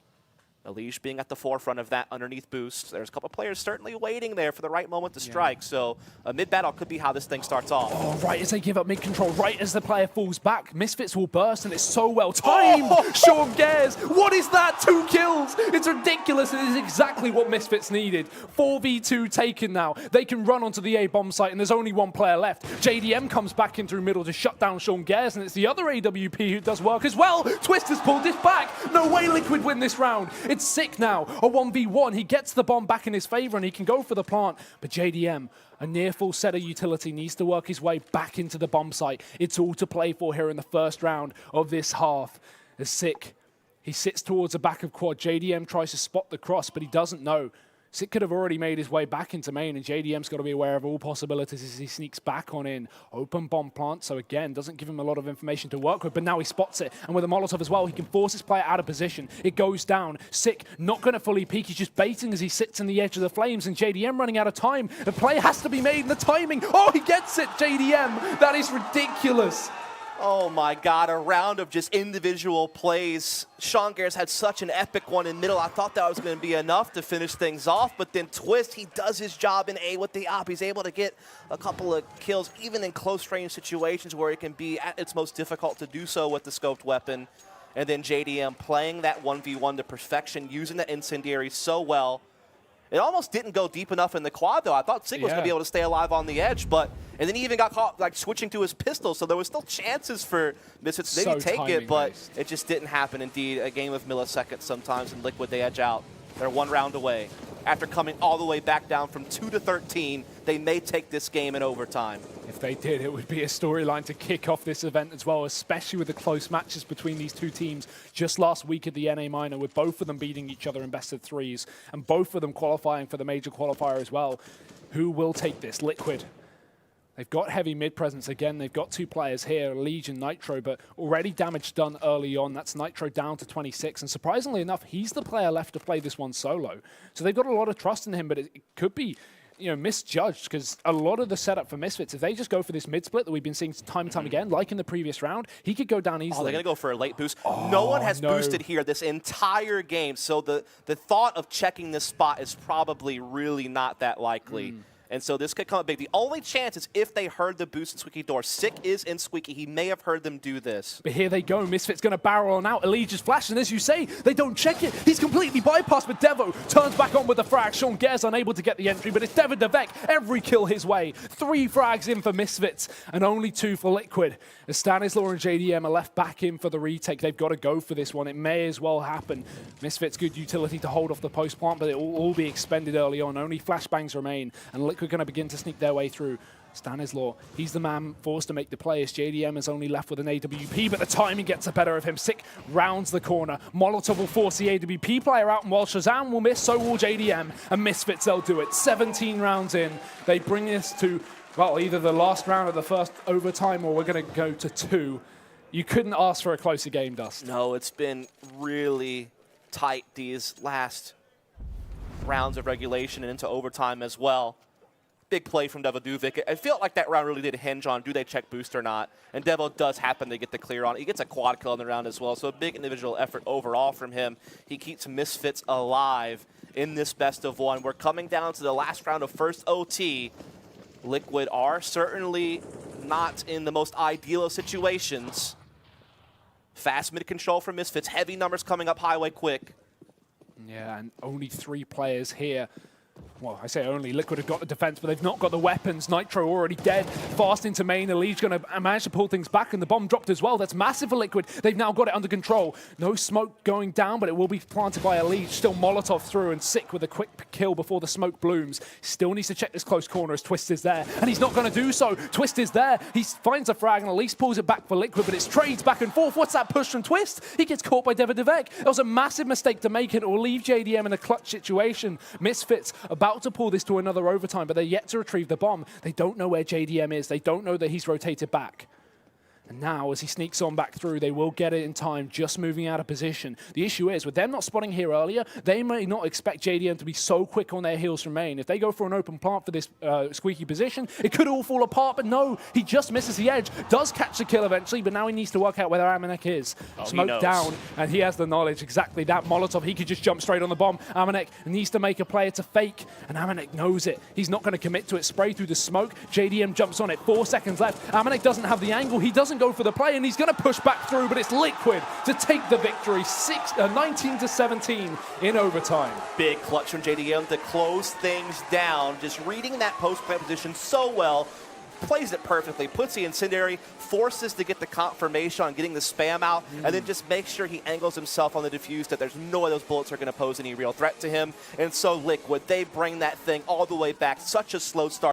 Elish being at the forefront of that underneath boost. There's a couple of players certainly waiting there for the right moment to strike. So a mid-battle could be how this thing starts off. Oh, right as they give up mid-control, right as the player falls back, Misfits will burst, and it's so well timed. Sean Gares, what is that? 2 kills. It's ridiculous. It is exactly what Misfits needed. 4v2 taken now. They can run onto the A bomb site, and there's only one player left. JDM comes back in through middle to shut down Sean Gares, and it's the other AWP who does work as well. Twist has pulled this back. No way Liquid win this round. It's Sick now, a 1v1. He gets the bomb back in his favor and he can go for the plant. But JDM, a near full set of utility, needs to work his way back into the bomb site. It's all to play for here in the first round of this half. As Sick, he sits towards the back of quad. JDM tries to spot the cross, but he doesn't know. Sick could have already made his way back into main, and JDM's got to be aware of all possibilities as he sneaks back on in. Open bomb plant, so again, doesn't give him a lot of information to work with, but now he spots it. And with a Molotov as well, he can force his player out of position. It goes down. Sick, not going to fully peek. He's just baiting as he sits in the edge of the flames, and JDM running out of time. The play has to be made in the timing. Oh, he gets it, JDM. That is ridiculous. Oh my God, a round of just individual plays. Sean Gares had such an epic one in middle. I thought that was going to be enough to finish things off, but then Twist, he does his job in A with the op. He's able to get a couple of kills, even in close range situations where it can be at its most difficult to do so with the scoped weapon. And then JDM playing that 1v1 to perfection, using the incendiary so well. It almost didn't go deep enough in the quad, though. I thought Sig was going to be able to stay alive on the edge, and then he even got caught like switching to his pistol, so there was still chances for Misfits to maybe take it, but it just didn't happen. Indeed, a game of milliseconds sometimes, and Liquid, they edge out. They're 1 round away. After coming all the way back down from 2-13, they may take this game in overtime. If they did, it would be a storyline to kick off this event as well, especially with the close matches between these two teams just last week at the NA Minor, with both of them beating each other in best-of-3s and both of them qualifying for the major qualifier as well. Who will take this? Liquid. They've got heavy mid-presence again. They've got 2 players here, Legion, Nitro, but already damage done early on. That's Nitro down to 26, and surprisingly enough, he's the player left to play this one solo. So they've got a lot of trust in him, but it could be misjudged, because a lot of the setup for Misfits, if they just go for this mid-split that we've been seeing time and time again, like in the previous round, he could go down easily. Oh, they're going to go for a late boost. No one has boosted here this entire game, so the thought of checking this spot is probably really not that likely. And so this could come up big. The only chance is if they heard the boost in Squeaky door. Sick is in Squeaky. He may have heard them do this. But here they go. Misfit's going to barrel on out. Allegia's flash, and as you say, they don't check it. He's completely bypassed, but Devo turns back on with the frag. Sean Gares unable to get the entry, but it's Devon Devek. Every kill his way. 3 frags in for Misfits, and only 2 for Liquid. As Stanislaw and JDM are left back in for the retake, they've got to go for this one. It may as well happen. Misfits good utility to hold off the post plant, but it will all be expended early on. Only flashbangs remain, and Liquid going to begin to sneak their way through. Stanislaw, he's the man forced to make the play as JDM is only left with an AWP, but the timing gets the better of him. Sick rounds the corner. Molotov will force the AWP player out, and while Shazam will miss, so will JDM. And Misfits, they'll do it. 17 rounds in. They bring this to, well, either the last round of the first overtime, or we're going to go to 2. You couldn't ask for a closer game, Dust. No, it's been really tight these last rounds of regulation and into overtime as well. Big play from Devo Duvik. I felt like that round really did hinge on do they check boost or not. And Devo does happen to get the clear on. He gets a quad kill in the round as well, so a big individual effort overall from him. He keeps Misfits alive in this best of 1. We're coming down to the last round of first OT. Liquid are certainly not in the most ideal of situations. Fast mid control for Misfits. Heavy numbers coming up highway quick. Yeah, and only 3 players here. Well, I say only. Liquid have got the defense, but they've not got the weapons. Nitro already dead. Fast into main. Elige's going to manage to pull things back, and the bomb dropped as well. That's massive for Liquid. They've now got it under control. No smoke going down, but it will be planted by Elige. Still Molotov through, and Sick with a quick kill before the smoke blooms. Still needs to check this close corner as Twist is there, and he's not going to do so. Twist is there. He finds a frag, and Elise pulls it back for Liquid, but it's trades back and forth. What's that push from Twist? He gets caught by Devik. That was a massive mistake to make. It will leave JDM in a clutch situation. Misfits about to pull this to another overtime, but they're yet to retrieve the bomb. They don't know where JDM is. They don't know that he's rotated back. And now, as he sneaks on back through, they will get it in time, just moving out of position. The issue is, with them not spotting here earlier, they may not expect JDM to be so quick on their heels from main. If they go for an open plant for this squeaky position, it could all fall apart, but no, he just misses the edge. Does catch the kill eventually, but now he needs to work out where Amanek is. Smoke down, and he has the knowledge, exactly that. Molotov, he could just jump straight on the bomb. Amanek needs to make a play, it's a fake, and Amanek knows it. He's not going to commit to it, spray through the smoke. JDM jumps on it, 4 seconds left. Amanek doesn't have the angle, he doesn't go for the play, and he's going to push back through, but it's Liquid to take the victory, 19-17 in overtime. Big clutch from JDM to close things down, just reading that post-plant position so well. Plays it perfectly, puts the incendiary, forces to get the confirmation on getting the spam out, and then just makes sure he angles himself on the defuse that there's no way those bullets are going to pose any real threat to him. And so Liquid, they bring that thing all the way back. Such a slow start.